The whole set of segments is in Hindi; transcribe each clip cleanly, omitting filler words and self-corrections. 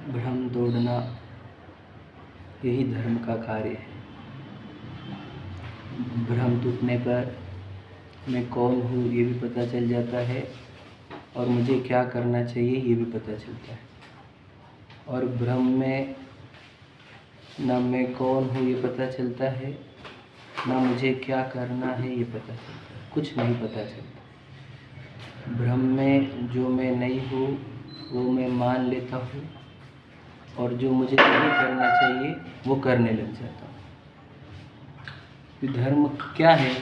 भ्रम तोड़ना यही धर्म का कार्य है। भ्रम टूटने पर मैं कौन हूँ ये भी पता चल जाता है और मुझे क्या करना चाहिए ये भी पता चलता है। और भ्रम में ना मैं कौन हूँ ये पता चलता है, ना मुझे क्या करना है ये पता चलता है, कुछ नहीं पता चलता। भ्रम में जो मैं नहीं हूँ वो मैं मान लेता हूँ और जो मुझे नहीं करना चाहिए वो करने लग जाता हूँ। धर्म क्या है?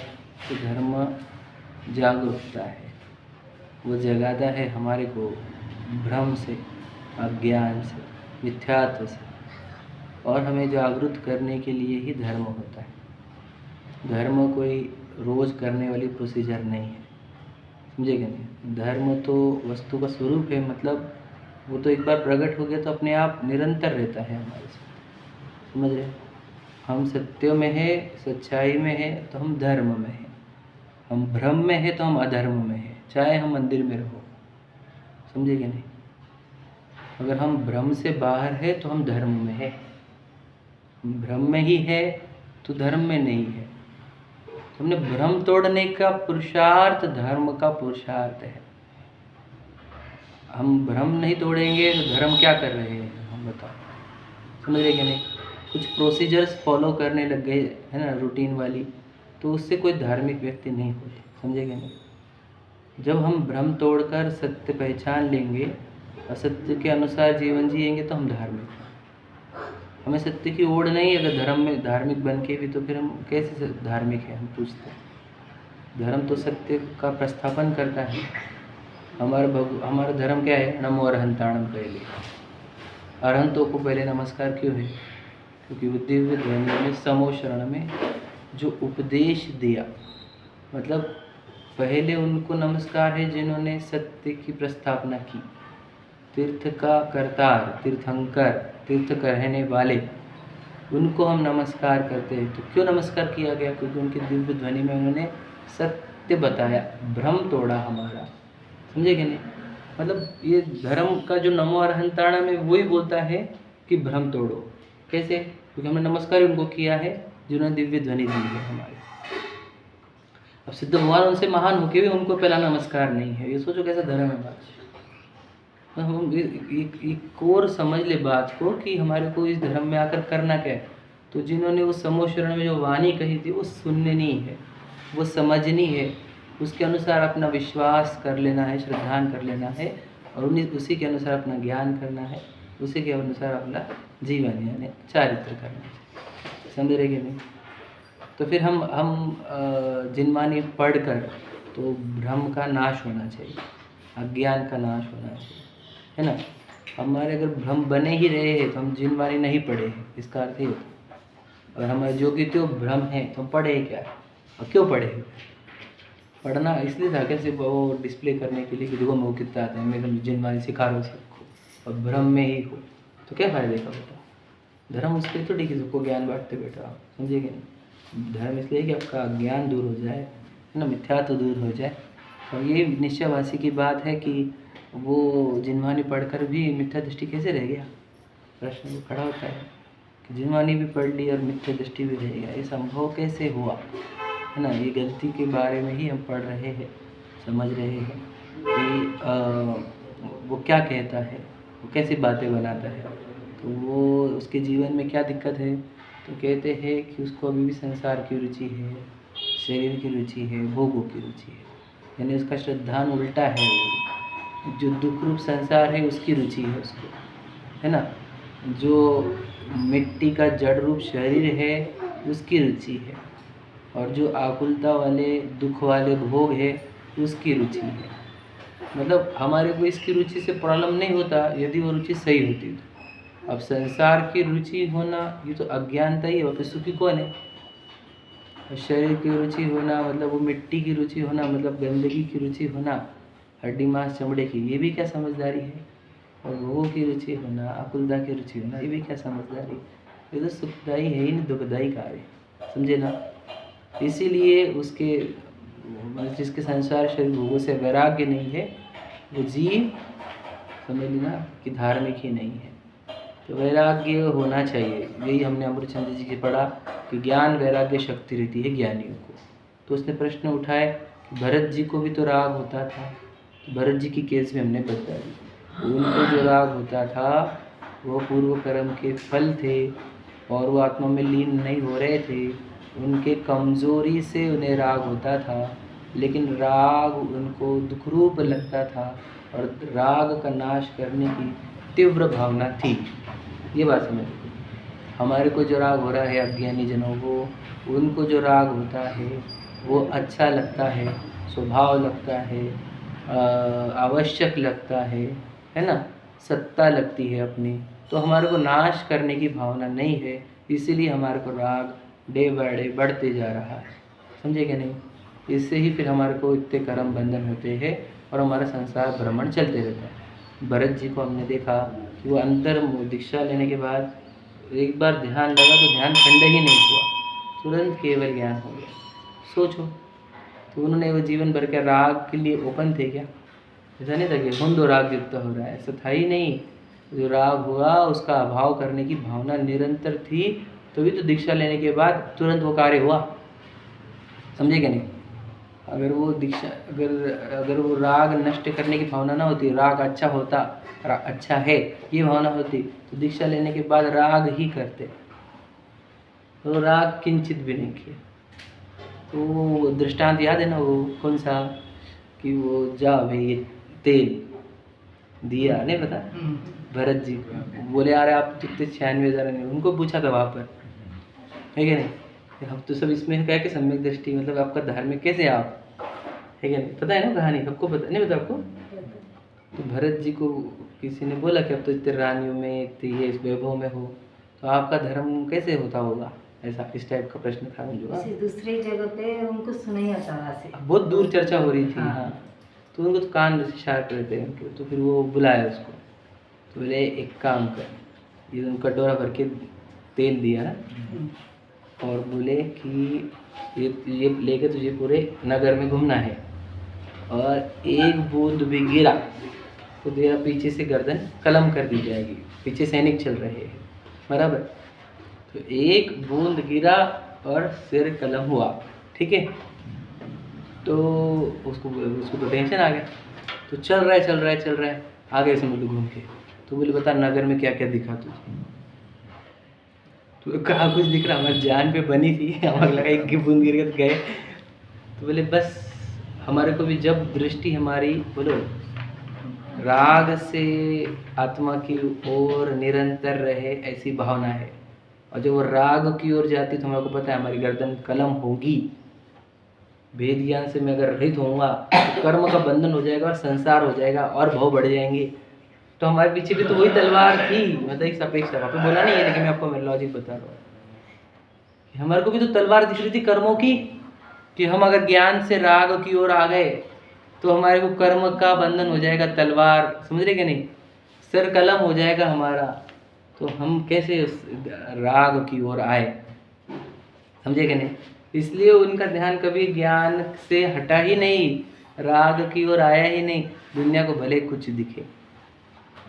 तो धर्म जागरूकता है, वो जगाता है हमारे को भ्रम से, अज्ञान से, मिथ्यात्व से, और हमें जागरूक करने के लिए ही धर्म होता है। धर्म कोई रोज़ करने वाली प्रोसीजर नहीं है, समझे क्या नहीं? धर्म तो वस्तु का स्वरूप है, मतलब वो तो एक बार प्रकट हो गया तो अपने आप निरंतर रहता है हमारे साथ, समझ रहे? हम सत्य में है, सच्चाई में है तो हम धर्म में है, हम भ्रम में है तो हम अधर्म में है, चाहे हम मंदिर में रहो, समझे क्या नहीं? अगर हम भ्रम से बाहर है तो हम धर्म में है, भ्रम में ही है तो धर्म में नहीं है। हमने भ्रम तोड़ने का पुरुषार्थ धर्म का पुरुषार्थ है। हम भ्रम नहीं तोड़ेंगे तो धर्म क्या कर रहे हैं हम बताओ, समझ रहे क्या नहीं? कुछ प्रोसीजर्स फॉलो करने लग गए है ना, रूटीन वाली, तो उससे कोई धार्मिक व्यक्ति नहीं होते, समझे क्या नहीं? जब हम भ्रम तोड़कर सत्य पहचान लेंगे, असत्य के अनुसार जीवन जिएंगे तो हम धार्मिक हैं। हमें सत्य की ओढ़ नहीं, अगर धर्म में धार्मिक बन के भी तो फिर हम कैसे धार्मिक हैं, हम पूछते हैं। धर्म तो सत्य का प्रस्थापन करता है। हमारा धर्म क्या है? नमो अरहंताणम। पहले अरहंतों को पहले नमस्कार क्यों है? क्योंकि वो दिव्य ध्वनि में समोशरण में जो उपदेश दिया, मतलब पहले उनको नमस्कार है जिन्होंने सत्य की प्रस्थापना की। तीर्थ का करतार, तीर्थंकर, तीर्थ कहने वाले, उनको हम नमस्कार करते हैं। तो क्यों नमस्कार किया गया? क्योंकि उनकी दिव्य ध्वनि में उन्होंने सत्य बताया, भ्रम तोड़ा हमारा, समझे कि नहीं? मतलब ये धर्म का जो नमो अरहंताणम में वही बोलता है कि भ्रम तोड़ो। कैसे? क्योंकि हमने नमस्कार उनको किया है जिन्होंने दिव्य ध्वनि दी है हमारी। अब सिद्ध भगवान उनसे महान होके भी उनको पहला नमस्कार नहीं है, ये सोचो कैसा धर्म है। बात हम एक कोर समझ ले बात को कि हमारे को इस धर्म में आकर करना क्या है। तो जिन्होंने उस समोशरण में जो वाणी कही थी वो सुननी है, वो समझनी है, उसके अनुसार अपना विश्वास कर लेना है, श्रद्धान कर लेना है, और उसी के अनुसार अपना ज्ञान करना है, उसी के अनुसार अपना जीवन यानी चारित्र करना है, समझ रहे कि नहीं? तो फिर हम जिनवानी पढ़कर तो भ्रम का नाश होना चाहिए, अज्ञान का नाश होना चाहिए, है ना? हमारे अगर भ्रम बने ही रहे हैं तो हम जिनवानी नहीं पढ़े हैं, इसका अर्थ ये होता है। अगर हमारे योगित्व भ्रम है तो हम पढ़े क्या है और क्यों पढ़े? पढ़ना इसलिए था कैसे वो डिस्प्ले करने के लिए कि देखो मैं कितना आता है, मैं एकदम जिनवानी सिखा रहा हूँ सबको, और भ्रम में ही हो तो क्या फायदे का बेटा? धर्म उसके तो ठीक है, सबको ज्ञान बांटते बैठा, समझे कि नहीं? धर्म इसलिए कि आपका ज्ञान दूर हो जाए, है ना, मिथ्यात्व दूर हो जाए। और ये निश्चयवासी की बात है कि वो जिनवानी पढ़कर भी मिथ्या दृष्टि कैसे रह गया? प्रश्न वो खड़ा होता है कि जिनवानी भी पढ़ ली और मिथ्या दृष्टि भी रह गया, ये संभव कैसे हुआ? है ना, ये गलती के बारे में ही हम पढ़ रहे हैं, समझ रहे हैं कि वो क्या कहता है, वो कैसी बातें बनाता है, तो वो उसके जीवन में क्या दिक्कत है। तो कहते हैं कि उसको अभी भी संसार की रुचि है, शरीर की रुचि है, भोगों की रुचि है, यानी उसका श्रद्धान उल्टा है। जो दुख रूप संसार है उसकी रुचि है उसको, है ना, जो मिट्टी का जड़ रूप शरीर है उसकी रुचि है, और जो आकुलता वाले दुख वाले भोग है उसकी रुचि है। मतलब हमारे को इसकी रुचि से प्रॉब्लम नहीं होता यदि वो रुचि सही होती तो। अब संसार की रुचि होना ये तो अज्ञानता ही है, और सुखी कौन है? शरीर की रुचि होना मतलब वो मिट्टी की रुचि होना, मतलब गंदगी की रुचि होना, हड्डी मांस चमड़े की, ये भी क्या समझदारी है? और भोगों की रुचि होना, आकुलता की रुचि होना, ये भी क्या समझदारी? ये तो सुखदायी है ही नहीं, दुखदायी कार्य, समझे ना? इसीलिए उसके मतलब जिसके संसार शरीर भोगों से वैराग्य नहीं है वो जीव समझ लेना कि धार्मिक ही नहीं है। तो वैराग्य होना चाहिए। यही हमने अमृतचंद्र जी की पढ़ा कि ज्ञान वैराग्य शक्ति रहती है ज्ञानियों को। तो उसने प्रश्न उठाए कि भरत जी को भी तो राग होता था। तो भरत जी की केस में हमने बता दी, उनको जो राग होता था वो पूर्व कर्म के फल थे और वो आत्मा में लीन नहीं हो रहे थे। उनके कमज़ोरी से उन्हें राग होता था, लेकिन राग उनको दुखरूप लगता था और राग का नाश करने की तीव्र भावना थी। ये बात समझ। हमारे को जो राग हो रहा है अज्ञानी जनों को, उनको जो राग होता है वो अच्छा लगता है, स्वभाव लगता है, आवश्यक लगता है ना, सत्ता लगती है अपनी। तो हमारे को नाश करने की भावना नहीं है, इसीलिए हमारे को राग डे बाय डे बढ़ते जा रहा है। समझे क्या नहीं? इससे ही फिर हमारे को इतने कर्म बंधन होते हैं और हमारा संसार भ्रमण चलते रहता है। भरत जी को हमने देखा कि वो अंतर दीक्षा लेने के बाद एक बार ध्यान लगा तो ध्यान खंड ही नहीं हुआ, तुरंत केवल ज्ञान हो गया। सोचो, तो उन्होंने वो जीवन भर के राग के लिए ओपन थे क्या? ऐसा नहीं था कि हुंदो राग युक्त हो रहा है, ऐसा था ही नहीं। जो राग हुआ उसका अभाव करने की भावना निरंतर थी, तभी तो दीक्षा लेने के बाद तुरंत वो कार्य हुआ। समझे क्या नहीं? अगर वो दीक्षा अगर वो राग नष्ट करने की भावना ना होती, राग अच्छा होता, अच्छा है ये भावना होती, तो दीक्षा लेने के बाद राग ही करते। तो राग किंचित भी नहीं किया। तो वो दृष्टांत याद है ना, वो कौन सा, कि वो जा भाई तेल दिया, नहीं पता, भरत जी को बोले अरे आप कितने 96,000 नहीं, उनको पूछा था वहाँ पर, है क्या नहीं? हम तो सब इसमें क्या कि सम्यक दृष्टि, मतलब आपका धार्मिक कैसे आप, है क्या नहीं? पता है ना कहानी, सबको पता नहीं? पता आपको? तो भरत जी को किसी ने बोला कि अब तो इतने रानियों में, इतने ये इस वैभव में हो, तो आपका धर्म कैसे होता होगा, ऐसा इस टाइप का प्रश्न था उनको। दूसरी जगह पे उनको सुनाई आता है, बहुत दूर चर्चा हो रही थी। हाँ, तो उनको तो कान से शार्प रहते हैं उनके, तो फिर वो बुलाया उसको, तो बोले एक काम कर, ये उनको कटोरा भर के तेल दिया और बोले कि ये लेके तुझे पूरे नगर में घूमना है और एक बूंद भी गिरा तो तेरा पीछे से गर्दन कलम कर दी जाएगी, पीछे सैनिक चल रहे हैं, बराबर? तो एक बूंद गिरा और सिर कलम हुआ, ठीक है? तो उसको तो टेंशन आ गया, तो चल रहा है आगे से मुझे घूम के, तो बोले बता नगर में क्या क्या दिखा तुझे? तो कहा कुछ दिख रहा, हमारी जान पे बनी थी, हमें लगा एक बूंद गिर गए। तो बोले बस हमारे को भी जब दृष्टि हमारी बोलो राग से आत्मा की ओर निरंतर रहे, ऐसी भावना है, और जब वो राग की ओर जाती तो हमारे को पता है हमारी गर्दन कलम होगी। वेद ज्ञान से मैं अगर रहित होऊंगा तो कर्म का बंधन हो जाएगा और संसार हो जाएगा और भाव बढ़ जाएंगे। तो हमारे पीछे भी तो वही तलवार थी, मतलब एक सापेक्ष वहाँ पे बोला नहीं है, लेकिन मैं आपको मैं लॉजिक बता रहा हूँ। हमारे को भी तो तलवार दिख रही थी कर्मों की, कि हम अगर ज्ञान से राग की ओर आ गए तो हमारे को कर्म का बंधन हो जाएगा, तलवार, समझ रहे क्या नहीं, सर कलम हो जाएगा हमारा। तो हम कैसे उस राग की ओर आए, समझे क्या नहीं? इसलिए उनका ध्यान कभी ज्ञान से हटा ही नहीं, राग की ओर आया ही नहीं, दुनिया को भले कुछ दिखे,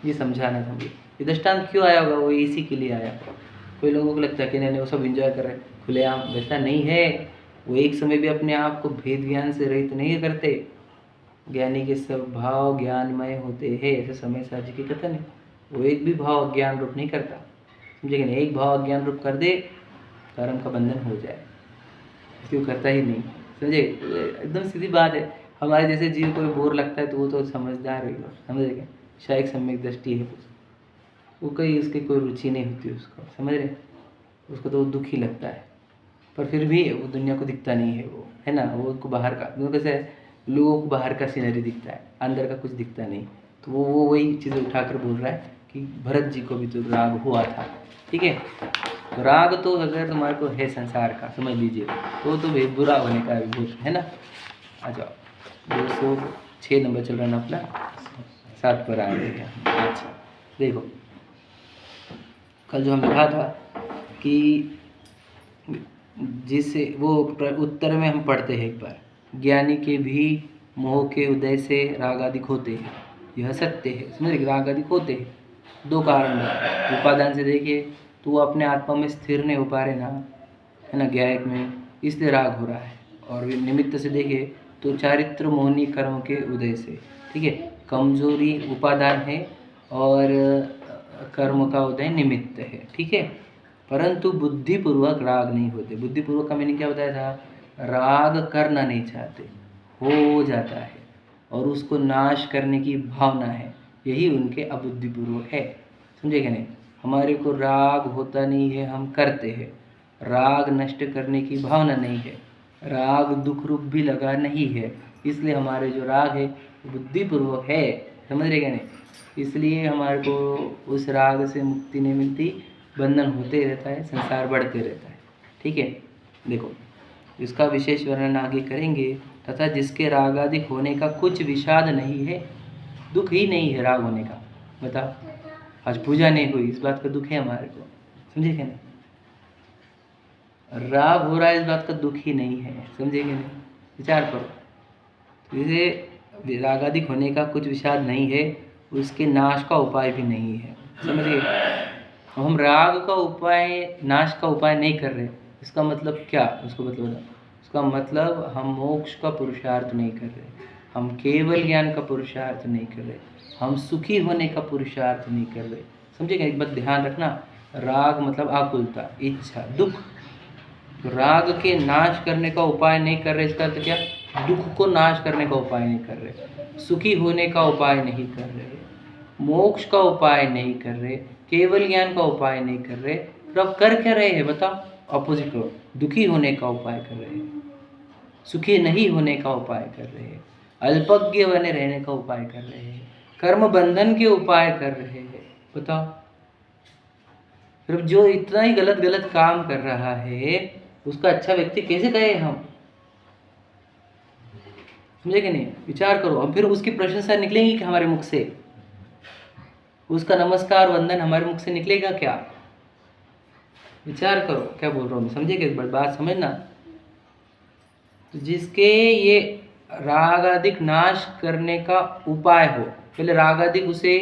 ये समझाना था मुझे। ये दृष्टांत क्यों आया होगा, वो इसी के लिए आया। कोई लोगों को लगता है कि नहीं वो सब एंजॉय कर रहे हैं खुलेआम, वैसा नहीं है। वो एक समय भी अपने आप को भेद ज्ञान से रहित नहीं करते। ज्ञानी के सब भाव ज्ञानमय होते हैं, ऐसे समय साहब जी की कथन है। वो एक भी भाव अज्ञान रूप नहीं करता, समझे कि नहीं? एक भाव अज्ञान रूप कर दे, कर्म का बंधन हो जाए, इसलिए वो करता ही नहीं, समझे? एकदम सीधी बात है। हमारे जैसे जीव को बोर लगता है तो वो तो समझदार है, समझे क्या? शायद सम्यक दृष्टि है, वो कहीं उसकी कोई रुचि नहीं होती उसको, समझ रहे? उसको तो दुख ही लगता है, पर फिर भी वो दुनिया को दिखता नहीं है, वो है ना, वो उसको बाहर का, वो कैसे है, लोगों को बाहर का सीनरी दिखता है, अंदर का कुछ दिखता नहीं। तो वो वही चीज़ें उठाकर बोल रहा है कि भरत जी को भी तो राग हुआ था, ठीक है? तो राग तो अगर तुम्हारे को है संसार का, समझ लीजिए, तो भी बुरा होने का विभूत है ना। आ जाओ, 206 नंबर चल रहा है ना अपना, 7 पर आ गया। अच्छा देखो, कल जो हमने कहा था कि जिसे वो उत्तर में हम पढ़ते हैं एक बार, ज्ञानी के भी मोह के उदय से राग आदि होते हैं, यह सत्य है। समझ रहे, राग आदि होते हैं, दो कारण है। उपादान से देखिए तो वो अपने आत्मा में स्थिर नहीं हो पा रहे ना, है ना, ज्ञायक में, इसलिए राग हो रहा है। और निमित्त से देखिए तो चारित्र मोहनी कर्म के उदय से, ठीक है, कमजोरी उपादान है और कर्म का उदय निमित्त है, ठीक है। परंतु बुद्धिपूर्वक राग नहीं होते। बुद्धिपूर्वक का मैंने क्या बताया था, राग करना नहीं चाहते, हो जाता है और उसको नाश करने की भावना है, यही उनके अबुद्धिपूर्वक है। समझे क्या नहीं, हमारे को राग होता नहीं है, हम करते हैं, राग नष्ट करने की भावना नहीं है, राग दुख रूप भी लगा नहीं है, इसलिए हमारे जो राग है बुद्धिपूर्वक है। समझ रहे क्या नहीं, इसलिए हमारे को उस राग से मुक्ति नहीं मिलती, बंधन होते रहता है, संसार बढ़ते रहता है, ठीक है। देखो इसका विशेष वर्णन आगे करेंगे। तथा जिसके राग आदि होने का कुछ विषाद नहीं है, दुख ही नहीं है राग होने का, बता, आज पूजा नहीं हुई इस बात का दुख है हमारे को, समझे क्या नहीं, राग हो रहा है इस बात का दुख ही नहीं है, समझे क्या नहीं, विचार करो। जैसे रागादिक होने का कुछ विषाद नहीं है, उसके नाश का उपाय भी नहीं है, समझिए। हम राग का उपाय, नाश का उपाय नहीं कर रहे, इसका मतलब क्या, उसको मतलब, उसका मतलब हम मोक्ष का पुरुषार्थ नहीं कर रहे, हम केवल ज्ञान का पुरुषार्थ नहीं कर रहे, हम सुखी होने का पुरुषार्थ नहीं कर रहे, समझिएगा। एक बात ध्यान रखना, राग मतलब आकुलता, इच्छा, दुख। तो राग के नाश करने का उपाय नहीं कर रहे, इसका अर्थ क्या, दुख को नाश करने का उपाय नहीं कर रहे, सुखी होने का उपाय नहीं कर रहे, मोक्ष का उपाय नहीं कर रहे, केवल ज्ञान का उपाय नहीं कर रहे, तो अब कर क्या रहे हैं बताओ, ऑपोजिट करो, दुखी होने का उपाय कर रहे हैं, सुखी नहीं होने का उपाय कर रहे हैं, अल्पज्ञ बने रहने का उपाय कर रहे हैं, कर्म बंधन के उपाय कर रहे हैं, बताओ। फिर जो इतना ही गलत गलत काम कर रहा है उसका अच्छा व्यक्ति कैसे कहे हम, समझे कि नहीं, विचार करो। अब फिर उसकी प्रशंसा निकलेगी कि हमारे मुख से, उसका नमस्कार वंदन हमारे मुख से निकलेगा क्या, विचार करो क्या बोल रहा हूँ मैं, समझे क्या, बात समझना। तो जिसके ये रागादिक नाश करने का उपाय हो, पहले रागादिक उसे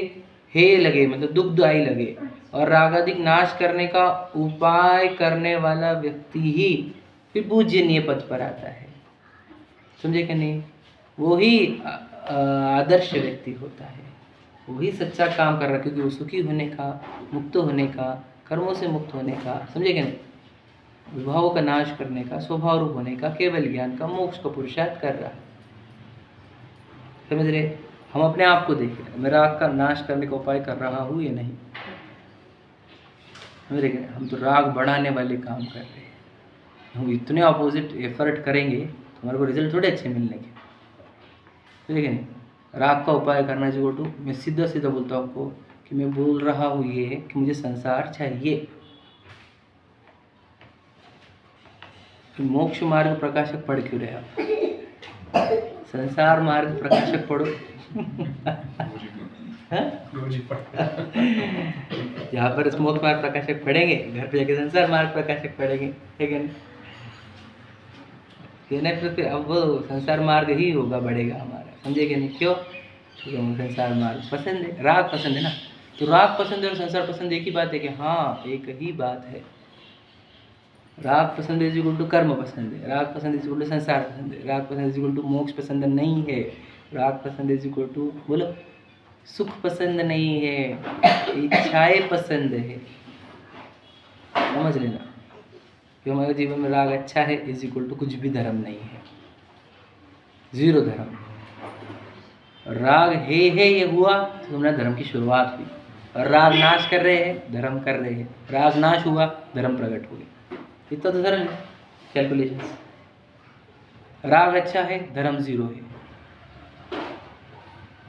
हे लगे, मतलब दुखदायी लगे, और रागादिक नाश करने का उपाय करने वाला व्यक्ति ही फिर पूजनीय पद पर आता है, समझे क्या नहीं, वो ही आदर्श व्यक्ति होता है, वही सच्चा काम कर रहा है, क्योंकि वो सुखी होने का, मुक्त होने का, कर्मों से मुक्त होने का, समझे क्या नहीं, विभावों का नाश करने का, स्वभाव रूप होने का, केवल ज्ञान का, मोक्ष का पुरुषार्थ कर रहा है, समझ रहे। हम अपने आप को देखें, मैं राग का नाश करने का उपाय कर रहा हूँ या नहीं, समझ रहे, हम तो राग बढ़ाने वाले काम कर रहे हैं, हम इतने अपोजिट एफर्ट करेंगे तो हमारे को रिजल्ट थोड़े अच्छे मिलने के, ठीक है नहीं। राग का उपाय करना जो टू, मैं सीधा सीधा बोलता हूँ आपको कि मैं बोल रहा हूँ ये कि मुझे संसार चाहिए, तो मोक्ष मार्ग प्रकाशक पढ़ क्यों रहे आप, संसार मार्ग प्रकाशक पढ़ो यहाँ पर मोक्ष मार्ग प्रकाशक पढ़ेंगे, घर पे जाके संसार मार्ग प्रकाशक पढ़ेंगे, ठीक है ना, फिर अब वो संसार मार्ग ही होगा, बढ़ेगा हमारा, समझे कि नहीं, क्यों, क्योंकि हमें संसार मार्ग पसंद है, राग पसंद है ना, तो राग पसंद है और संसार पसंद एक ही बात है कि हाँ एक ही बात है, राग पसंद है इक्वल टू कर्म पसंद है, राग पसंद है इक्वल टू संसार पसंद है, राग पसंद है इक्वल टू मोक्ष पसंद नहीं है, राग पसंद है इक्वल टू बोलो सुख पसंद नहीं है, इच्छाएं पसंद है, समझ लेना कि हमारे जीवन में राग अच्छा है इज इक्वल टू कुछ भी धर्म नहीं है, जीरो धर्म। राग है ये हुआ तो तुम्हारा धर्म की शुरुआत हुई, और राग नाश कर रहे हैं, धर्म कर रहे हैं, राग नाश हुआ धर्म प्रकट हो गया, इतना तो सरल कैलकुलेशन। राग अच्छा है, धर्म जीरो है,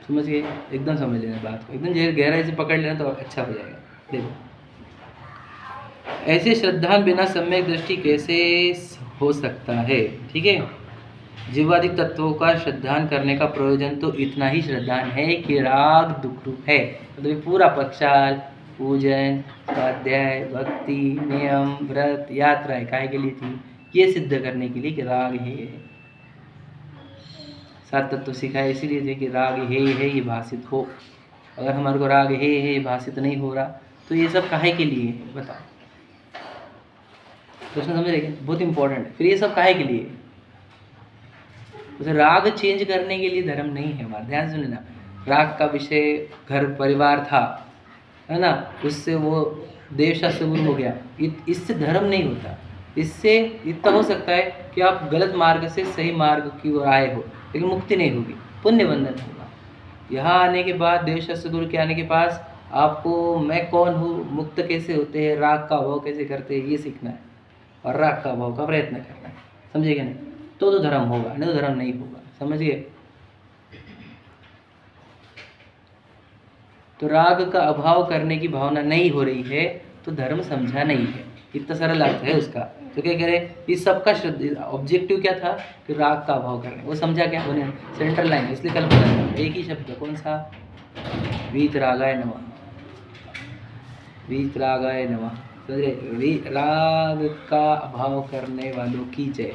समझ गए, एकदम समझ लेना बात को, एकदम गहराई से पकड़ लेना तो अच्छा हो जाएगा। देखो ऐसे श्रद्धा बिना सम्यक दृष्टि कैसे हो सकता है, ठीक है। जीवादिक तत्वों का श्रद्धान करने का प्रयोजन तो इतना ही श्रद्धान है कि राग दुख रूप है, तो पूरा पक्षाल, पूजन, स्वाध्याय, भक्ति, नियम, व्रत, यात्राएं काहे के लिए थी, ये सिद्ध करने के लिए कि राग है, सात तत्व सिखाए इसीलिए थे कि राग है ये भाषित हो। अगर हमारे को राग है ये भाषित नहीं हो रहा तो ये सब काहे के लिए है बताओ। प्रश्न समझ रहे क्या? बहुत इंपॉर्टेंट है। फिर ये सब काहे के लिए है? उसे राग चेंज करने के लिए धर्म नहीं है हमारा। ध्यान से सुनना, राग का विषय घर परिवार था, है ना, उससे वो देवशा से गुरु हो गया। इससे धर्म नहीं होता। इससे इतना हो सकता है कि आप गलत मार्ग से सही मार्ग की ओर आए हो, लेकिन मुक्ति नहीं होगी, पुण्य बंधन होगा। यहाँ आने के बाद देवशा से गुरु के आने के पास आपको मैं कौन हूँ, मुक्त कैसे होते हैं, राग का अभाव कैसे करते हैं, ये सीखना है और राग का अभाव का प्रयत्न करना है। समझिए नहीं? तो धर्म होगा, नहीं तो धर्म नहीं होगा। समझिए? तो राग का अभाव करने की भावना नहीं हो रही है तो धर्म समझा नहीं है। इतना सरल अर्थ है उसका। तो क्या कह रहे, इस सबका ऑब्जेक्टिव क्या था कि राग का अभाव करने, वो समझा क्या बोले, सेंट्रल लाइन। इसलिए कल बोला था एक ही शब्द, कौन सा, वीतरागाय नमः, वीतरागाय नमः। समझे? राग का अभाव करने वालों की जय।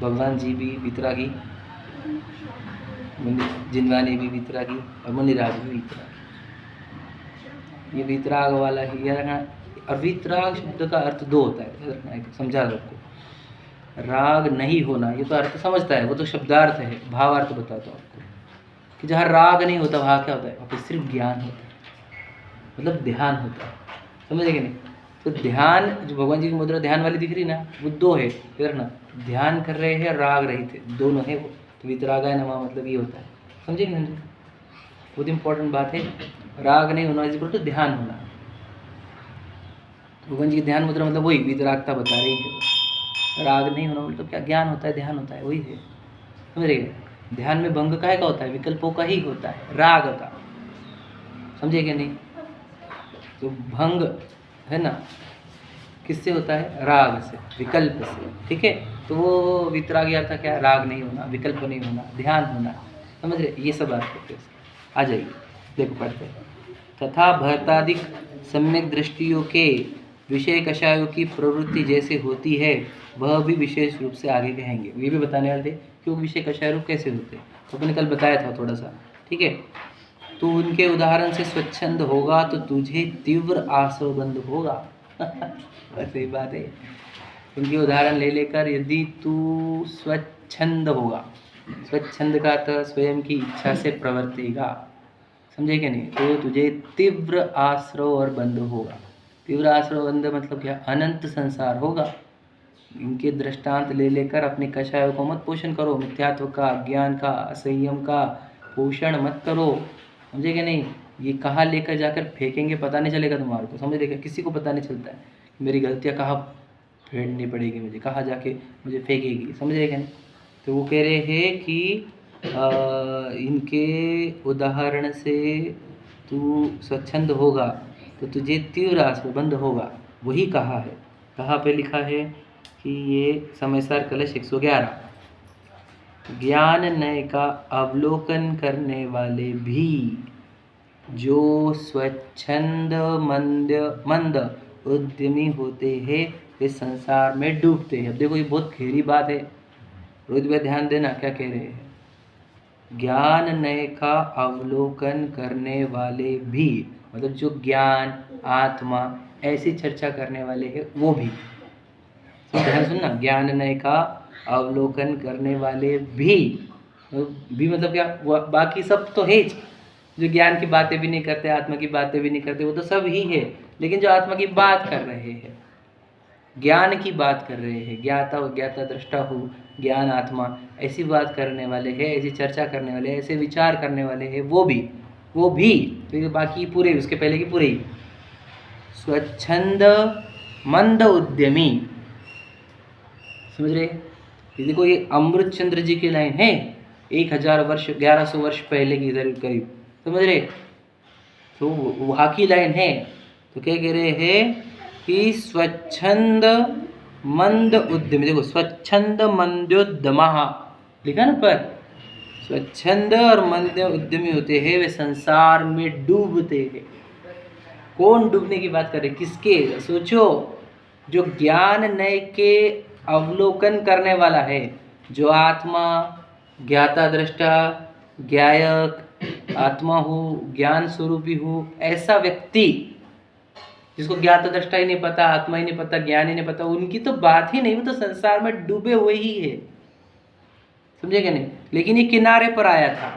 भगवान जी भी वितरागी, जिनवानी भी वितरागी और मुनिराज भी वितरागी। ये वितराग वाला ही है ना। और वितराग शब्द का अर्थ दो होता है, समझा आपको। राग नहीं होना ये तो अर्थ समझता है, वो तो शब्दार्थ है। भावार्थ बताता हूँ आपको कि जहाँ राग नहीं होता वहाँ क्या होता है, वहाँ पे सिर्फ ज्ञान होता है, मतलब ध्यान होता है। समझे कि नहीं? तो ध्यान, जो भगवान जी की मुद्रा ध्यान वाली दिख रही ना, वो दो है इधर ना, ध्यान कर रहे हैं, राग रहित है, दोनों है वो। तो वितरागाय नमः मतलब ये होता है। समझे कि नहीं? बहुत इंपॉर्टेंट बात है। राग नहीं होना इज तो ध्यान होना। भगवान जी की ध्यान मुद्रा मतलब वही वितरागता बता रही है। राग नहीं होना मतलब क्या, ज्ञान होता है, ध्यान होता है, वही है। समझ रहे? ध्यान में भंग काहे का होता है, विकल्पों का ही होता है, राग का। समझे कि नहीं? तो भंग है ना किससे होता है, राग से, विकल्प से। ठीक है, तो वो वितरागी अर्थ क्या, राग नहीं होना, विकल्प नहीं होना, ध्यान होना। समझ रहे? ये सब अर्थ होते हैं। आ जाइए देखो पढ़ते हैं। तथा भरतादिक सम्यक दृष्टियों के विषय कषायों की प्रवृत्ति जैसे होती है वह भी विशेष रूप से आगे कहेंगे। ये भी बताने वाले थे कि वो विषय कषाय रूप कैसे होते हैं, तो अपने कल बताया था थोड़ा सा। ठीक है, तो उनके उदाहरण से स्वच्छंद होगा तो तुझे तीव्र आश्रवबंध होगा। सही बात है। उनके उदाहरण ले लेकर यदि तू स्वच्छंद होगा, स्वच्छंद का अर्थ स्वयं की इच्छा से प्रवर्तेगा। समझे कि नहीं? तो तुझे तीव्र आश्रव और बंध होगा। तीव्र आश्रव बंध मतलब क्या, अनंत संसार होगा। इनके दृष्टांत ले लेकर अपने कषायों को मत पोषण करो, मिथ्यात्व का, ज्ञान का, असंयम का पोषण मत करो। समझे कि नहीं? ये कहाँ लेकर जाकर फेंकेंगे पता नहीं चलेगा तुम्हारे को। समझ लेगा, किसी को पता नहीं चलता है मेरी गलतियाँ कहाँ फेंकनी पड़ेगी मुझे, कहाँ जाके मुझे फेंकेगी। समझ रहे क्या नहीं? तो वो कह रहे हैं कि इनके उदाहरण से तू स्वच्छंद होगा तो तुझे तीव्र आश्रवबंध होगा। वही कहा है, कहाँ पे लिखा है कि ये समयसार कलश 111, ज्ञान नय का अवलोकन करने वाले भी जो स्वच्छंद मंद उद्यमी होते हैं वे संसार में डूबते हैं। अब देखो ये बहुत गहरी बात है, रोज में ध्यान देना क्या कह रहे हैं। ज्ञान नय का अवलोकन करने वाले भी, मतलब जो ज्ञान, आत्मा ऐसी चर्चा करने वाले हैं वो भी। तो ध्यान सुनना, ज्ञान नय का अवलोकन करने वाले भी मतलब क्या, बाकी सब तो है जो ज्ञान की बातें भी नहीं करते, आत्मा की बातें भी नहीं करते, वो तो सब ही है। लेकिन जो आत्मा की बात कर रहे हैं, ज्ञान की बात कर रहे हैं, ज्ञाता हो, ज्ञाता दृष्टा हो, ज्ञान आत्मा, ऐसी बात करने वाले हैं, ऐसी चर्चा करने वाले, ऐसे विचार करने वाले हैं, वो भी तो बाकी पूरे, उसके पहले की पूरे स्वच्छंद मंद उद्यमी। समझ रहे? ये देखो ये अमृत चंद्र जी की लाइन है, 1000 वर्ष 1100 वर्ष पहले की करीब। समझ रहे? तो वहाँ की लाइन है। तो क्या कह रहे हैं कि स्वच्छंद मंद उद्यमी। देखो स्वच्छंद मंदोद्यमः लिखा ना पर, स्वच्छंद और मंद उद्यमी होते हैं वे संसार में डूबते हैं। कौन डूबने की बात कर रहे, किसके? सोचो, जो ज्ञान नय के अवलोकन करने वाला है, जो आत्मा ज्ञाता दृष्टा ज्ञायक आत्मा हो, ज्ञान स्वरूपी हो, ऐसा व्यक्ति जिसको ज्ञाता दृष्टा ही नहीं पता, आत्मा ही नहीं पता, ज्ञान ही नहीं पता, उनकी तो बात ही नहीं, वो तो संसार में डूबे हुए ही है, समझे क्या नहीं। लेकिन ये किनारे पर आया था,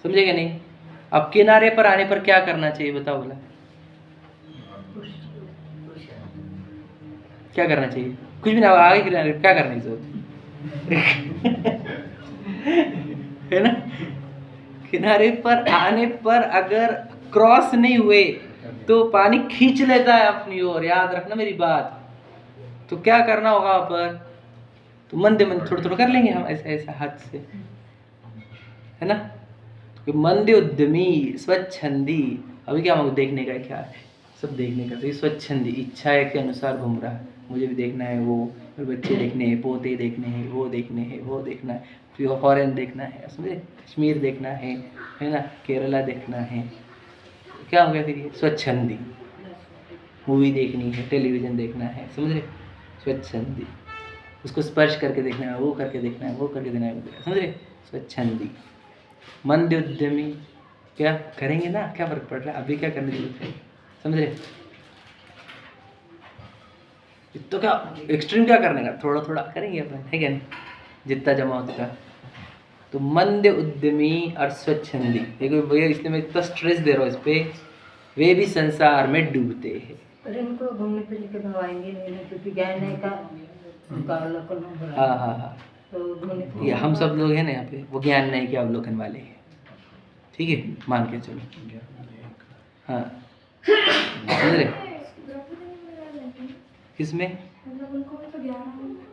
समझे क्या नहीं। अब किनारे पर आने पर क्या करना चाहिए बताओ बोला, क्या करना चाहिए, कुछ भी ना, आगे किनारे क्या करने की जरूरत है ना। किनारे पर आने पर अगर क्रॉस नहीं हुए तो पानी खींच लेता है अपनी ओर, याद रखना मेरी बात। तो क्या करना होगा पर, तो मंदे मंद थोड़ा थोड़ा कर लेंगे हम, ऐसा ऐसा हाथ से, है ना। तो मंदे उद्यमी स्वच्छंदी, अभी क्या हमको देखने का क्या है, सब देखने का, तो ये स्वच्छंदी इच्छा के अनुसार घूम रहा है, मुझे भी देखना है वो, मेरे बच्चे देखने हैं, पोते देखने हैं, वो देखने हैं, वो देखना है, फिर फॉरेन देखना है, समझे, कश्मीर देखना है ना, केरला देखना है, क्या हो गया फिर ये स्वच्छंदी, मूवी देखनी है, टेलीविज़न देखना है, समझ रहे, स्वच्छंदी, उसको स्पर्श करके देखना है, वो करके देखना है, वो करके देना है, समझ रहे, स्वच्छंदी। मंद उद्यमी, क्या करेंगे ना, क्या फर्क पड़ रहा है, अभी क्या करने की जरूरत है, समझ रहे। तो क्या एक्सट्रीम क्या करने का, थोड़ा थोड़ा करेंगे अपन, है क्या नहीं, जितना जमा होता है। तो मंद उद्यमी और स्वच्छंदी, देखो भैया इसलिए मैं इतना स्ट्रेस दे रहा हूँ इस पे, वे भी संसार में डूबते हैं। पर इनको घूमने फिरने के भगाएंगे नहीं, क्योंकि ज्ञान नहीं का उनका अवलोकन होगा। हाँ हाँ हाँ, तो घूमने ये हम सब लोग हैं ना यहाँ पे, वो ज्ञान नहीं के अवलोकन वाले हैं, ठीक है, मान के चलो, हाँ समझ रहे, किसमें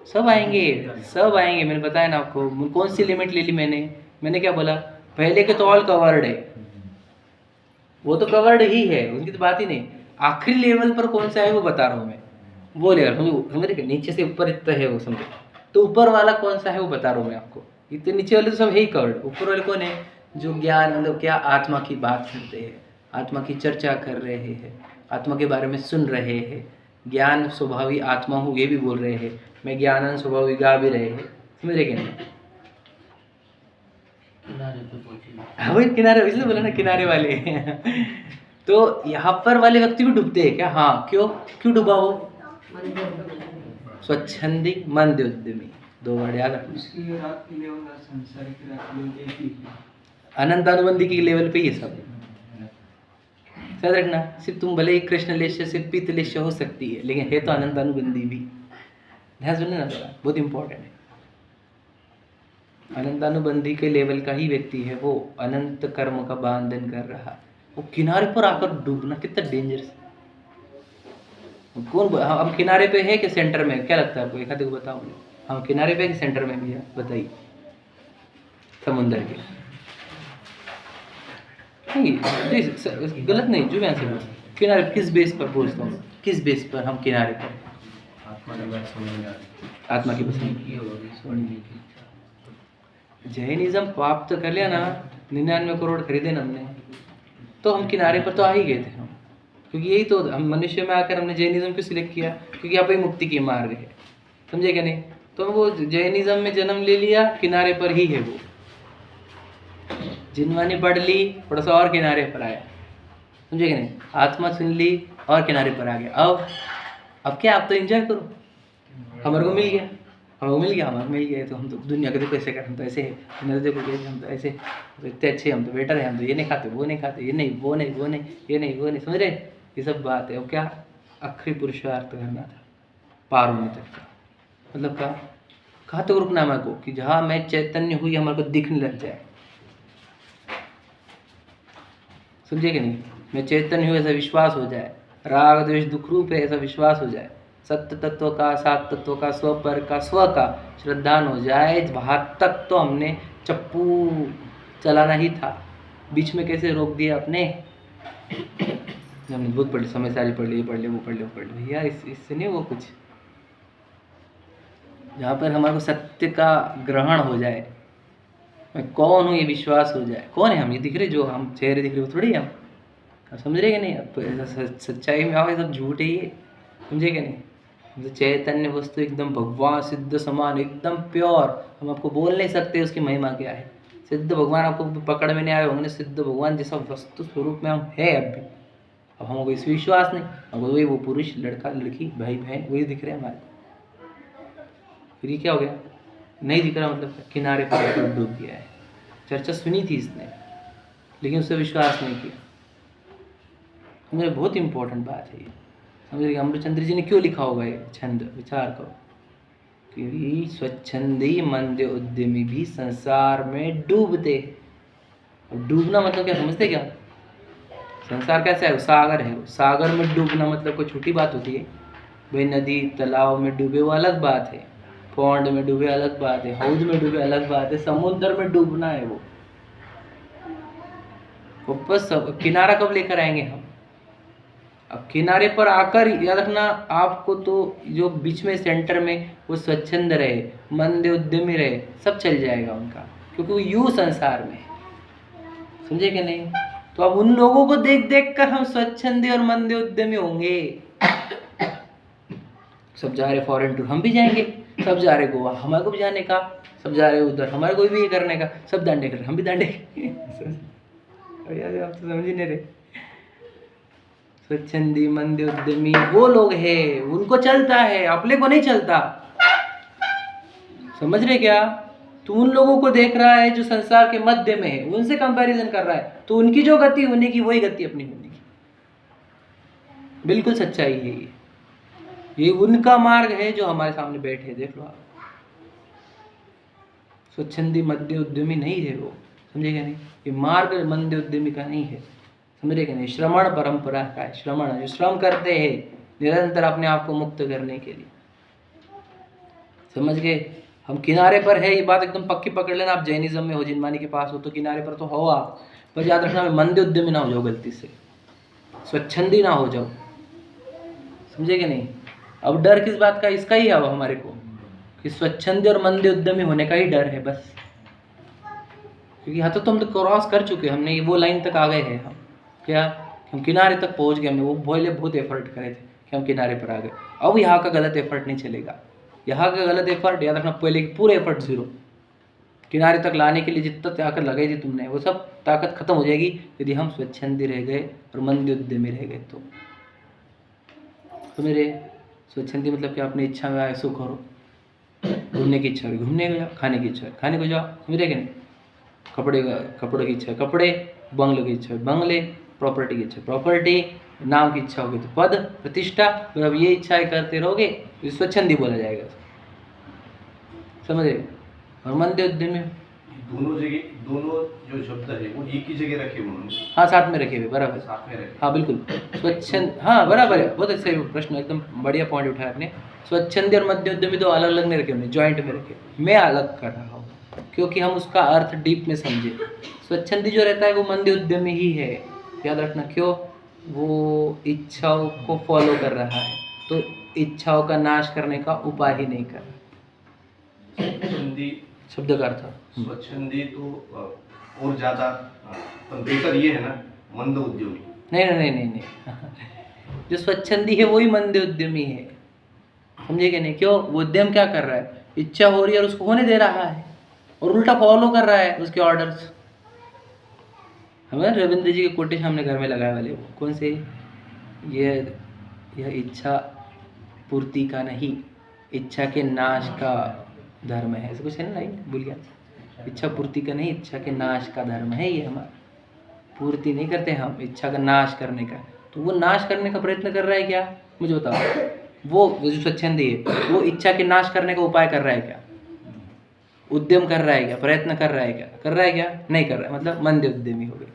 सब आएंगे, सब आएंगे, मैंने बताया ना आपको, कौन सी लिमिट ले ली मैंने क्या बोला, पहले के तो ऑल कवर्ड है, वो तो कवर्ड ही है, उनकी तो बात ही नहीं, आखिरी लेवल पर कौन सा है वो बता रहा हूँ मैं, वो लेवल समझ रहे, नीचे से ऊपर इतना है वो, समझे, तो ऊपर वाला कौन सा है वो बता रहा हूँ मैं आपको, इतने नीचे वाले तो सब है ही कवर्ड, ऊपर वाले कौन है, जो ज्ञान मतलब क्या, आत्मा की बात करते हैं, आत्मा की चर्चा कर रहे हैं, आत्मा के बारे में सुन रहे हैं, ज्ञान स्वभावी आत्मा हूँ ये भी बोल रहे हैं, मैं ज्ञानन स्वभावी गा भी रहे हैं, समझ रहे क्या नहीं। हाँ वही किनारे, इसलिए बोला ना किनारे वाले तो यहाँ पर वाले व्यक्ति भी डूबते हैं क्या, हाँ क्यों, क्यों डूबा वो, स्वच्छंदी मंद उद्यमी, दो वर्ड याद रखना, अनंत अनुबंधी की लेवल पे ये सब याद रखना। सिर्फ तुम भले ही कृष्ण लेश्य से पित्त लेश्य हो सकती है, लेकिन है तो अनंत अनुबंधी भी, ध्यान सुनने ना थोड़ा, बहुत इंपॉर्टेंट है। अनंत अनुबंधी के लेवल का ही व्यक्ति है वो, अनंत कर्म का बंधन कर रहा, वो किनारे पर आकर डूबना कितना डेंजरस। कौन हम किनारे पे है कि सेंटर में, क्या लगता है आपको, एक आधे को बताओ मुझे, हम किनारे पे कि सेंटर में भी है, बताइए, समुंदर के, नहीं गलत नहीं, जो मैं आंसर बोल, किनारे किस बेस पर पूछता हूँ, किस बेस पर हम किनारे पर, आत्मा की पसंद, जैनिज्म प्राप्त तो कर लिया ना, 99 करोड़ खरीदे ना हमने, तो हम किनारे पर तो आ ही गए थे हम, क्योंकि यही तो हम मनुष्य में आकर हमने जैनिज्म क्यों सिलेक्ट किया, क्योंकि यहाँ पे मुक्ति की मार्ग है, समझे क्या नहीं। तो वो जैनिज्म में जन्म ले लिया, किनारे पर ही है वो, जिनवानी पढ़ ली, थोड़ा सा और किनारे पर आया, समझे क्या नहीं, आत्मा सुन ली और किनारे पर आ गया। अब क्या, आप तो एंजॉय करो, हमारे को मिल गया, हमारे मिल गया, तो हम तो दुनिया के देखो ऐसे कर, हम तो ऐसे है, दुनिया देखो कैसे, हम तो ऐसे, तो इतने अच्छे, हम तो बेटर है, हम तो ये नहीं खाते, वो नहीं खाते, ये नहीं, वो नहीं, वो नहीं, ये नहीं, वो नहीं, समझ रहे, ये सब बात है। और क्या आखिरी पुरुषार्थ करना था, पार होने तक का, मतलब कहाँ तक रुकना हमारे को, कि जहाँ मैं चैतन्य हुई हमारे को दिखने लग जाए, समझे कि नहीं, मैं चैतन्य हूँ ऐसा विश्वास हो जाए, राग द्वेष दुख रूप है ऐसा विश्वास हो जाए, सत्य तत्व का, सात तत्व का, स्व पर का, स्व का श्रद्धान हो जाए, वहाँ तक तो हमने चप्पू चलाना ही था, बीच में कैसे रोक दिया आपने, हमने बहुत पढ़ ली, समय सारी पढ़ ली, ये पढ़ ले, वो पढ़ ले, वो पढ़ ले, भैया इससे नहीं वो कुछ, जहाँ पर हमारे को सत्य का ग्रहण हो जाए, मैं कौन हूँ ये विश्वास हो जाए, कौन है हम, ये दिख रहे, जो हम चेहरे दिख रहे वो थोड़ी हम, समझ रहे कि नहीं, अब सच्चाई में आओ, ये सब झूठ है ये, समझे कि नहीं, मतलब चैतन्य वस्तु एकदम भगवान सिद्ध समान एकदम प्योर, हम आपको बोल नहीं सकते उसकी महिमा क्या है। सिद्ध भगवान आपको पकड़ में नहीं आए होंगे, सिद्ध भगवान जैसा वस्तु स्वरूप में हम है अभी। अब हमको इस विश्वास नहीं, हमको वही वो पुरुष लड़का लड़की भाई बहन वही दिख रहे हैं हमारे। फिर ये क्या हो गया, नहीं दिख रहा मतलब किनारे पर डूब गया है। चर्चा सुनी थी इसने लेकिन उससे विश्वास नहीं किया। मुझे बहुत इंपॉर्टेंट बात है ये, समझ अमृतचंद्र जी ने क्यों लिखा होगा ये छंद, विचार करो कि स्वच्छंदी मंद उद्यमी भी संसार में डूबते। अब डूबना मतलब क्या समझते क्या, संसार कैसा है, सागर है, सागर में डूबना मतलब कोई छोटी बात होती है भाई। नदी तालाब में डूबे वो अलग बात है, पौंड में डूबे अलग बात है, हौद में डूबे अलग बात है, समुद्र में डूबना है वो वापस किनारा कब लेकर आएंगे हम। अब किनारे पर आकर याद रखना आपको, तो जो बीच में सेंटर में वो स्वच्छंद रहे, मंद उद्यमी रहे, सब चल जाएगा उनका, क्योंकि वो यूं संसार में, समझे कि नहीं। तो अब उन लोगों को देख देख कर हम स्वच्छंदी और मंद उद्यमी होंगे। सब जा रहे फॉरेन टूर, हम भी जाएंगे। सब जा रहे गोवा, हमारे को भी जाने का। सब जा रहे उधर, हमारे को भी ये करने का। सब दांडे कर, हम भी दांडे यार आप तो समझ ही नहीं रहे। स्वच्छंदी मंद उद्यमी वो लोग हैं, उनको चलता है, अपने को नहीं चलता। समझ रहे क्या। तो उन लोगों को देख रहा है जो संसार के मध्य में है, उनसे कंपैरिजन कर रहा है, तो उनकी जो गति होने की वही गति अपनी होने की। बिल्कुल सच्चाई है ये उनका मार्ग है जो हमारे सामने बैठे, देख लो आप। स्वच्छंदी मध्य उद्यमी नहीं है वो, समझेगा नहीं। ये मार्ग मध्य उद्यमी का नहीं है, समझेगा नहीं। श्रमण परंपरा का है, श्रमण जो श्रम करते हैं निरंतर अपने आप को मुक्त करने के लिए, समझ गए। हम किनारे पर है, ये बात एकदम पक्की पकड़ लेना। आप जैनिज्म में हो, जिनमानी के पास हो, तो किनारे पर तो हो आप, पर याद रखना मंद उद्यमी ना हो जाओ गलती से, स्वच्छंदी ना हो जाओ, समझेगा नहीं। अब डर किस बात का, इसका ही है अब हमारे को कि स्वच्छंदी और मंद उद्यमी होने का ही डर है बस। क्योंकि यहाँ तो हम तो क्रॉस कर चुके, हमने वो लाइन तक आ गए हैं हम, क्या हम किनारे तक पहुँच गए। हमने वो बहुत एफर्ट करे थे कि हम किनारे पर आ गए। अब यहाँ का गलत एफर्ट नहीं चलेगा। यहाँ का गलत एफर्ट याद रखना, पहले की पूरे एफर्ट जीरो। किनारे तक लाने के लिए जितना ताकत लगाई थी तुमने, वो सब ताकत खत्म हो जाएगी यदि हम स्वच्छंदी रह गए और मंद उद्यमी रह गए। तो मेरे स्वच्छंदी मतलब कि अपनी इच्छा में आए सो करो। घूमने की इच्छा है घूमने को जाओ, खाने की इच्छा है खाने को जाओ, समझे कि नहीं। कपड़ों की इच्छा है कपड़े, बंगलों की इच्छा है बंगले, प्रॉपर्टी की इच्छा है प्रॉपर्टी, नाम की इच्छा होगी तो पद प्रतिष्ठा। तो अब ये इच्छाएं करते रहोगे तो स्वच्छंदी बोला जाएगा, समझ रहे। और मंद उद्यमी दोनों जो शब्द है वो एक ही जगह रखे उन्होंने, हाँ साथ में रखे हुए, बराबर साथ में रखे। हाँ बिल्कुल स्वच्छंद, हाँ बराबर है। बहुत अच्छा प्रश्न, एकदम बढ़िया पॉइंट उठाया आपने। स्वच्छंदी और मध्य उद्यमी तो अलग अलग नहीं रखे हमने, जॉइंट में रखे। मैं अलग कर रहा हूँ क्योंकि हम उसका अर्थ डीप में समझे। स्वच्छंदी जो रहता है वो मंद उद्यमी ही है, याद रखना। क्यों, वो इच्छाओं को फॉलो कर रहा है, तो इच्छाओं का नाश करने का उपाय ही नहीं कर रहा। स्वच्छंदी शब्द का अर्थ स्वच्छंदी तो और ज्यादा, पर बेहतर ये है ना मंद उद्यमी। नहीं जो स्वच्छंदी है वही मंद उद्यमी है, समझे कि नहीं। क्यों, वो उद्यम क्या कर रहा है, इच्छा हो रही है और उसको होने दे रहा है और उल्टा फॉलो कर रहा है उसके ऑर्डर्स। हमें रविंद्र जी के कोटेशन हमने घर में लगाए वाले, वो कौन से, यह इच्छा पूर्ति का नहीं, इच्छा के नाश का धर्म है, ऐसा कुछ है ना लाइन, भूल गया। इच्छा पूर्ति का नहीं, इच्छा के नाश का धर्म है ये हमारा। पूर्ति नहीं करते हम, इच्छा का नाश करने का। तो वो नाश करने का प्रयत्न कर रहा है क्या, मुझे बताओ। वो जो स्वच्छंदी है वो इच्छा के नाश करने का उपाय कर रहा है क्या, उद्यम कर रहा है क्या, प्रयत्न कर रहा है क्या, नहीं कर रहा है, मतलब मंद उद्यमी हो गए,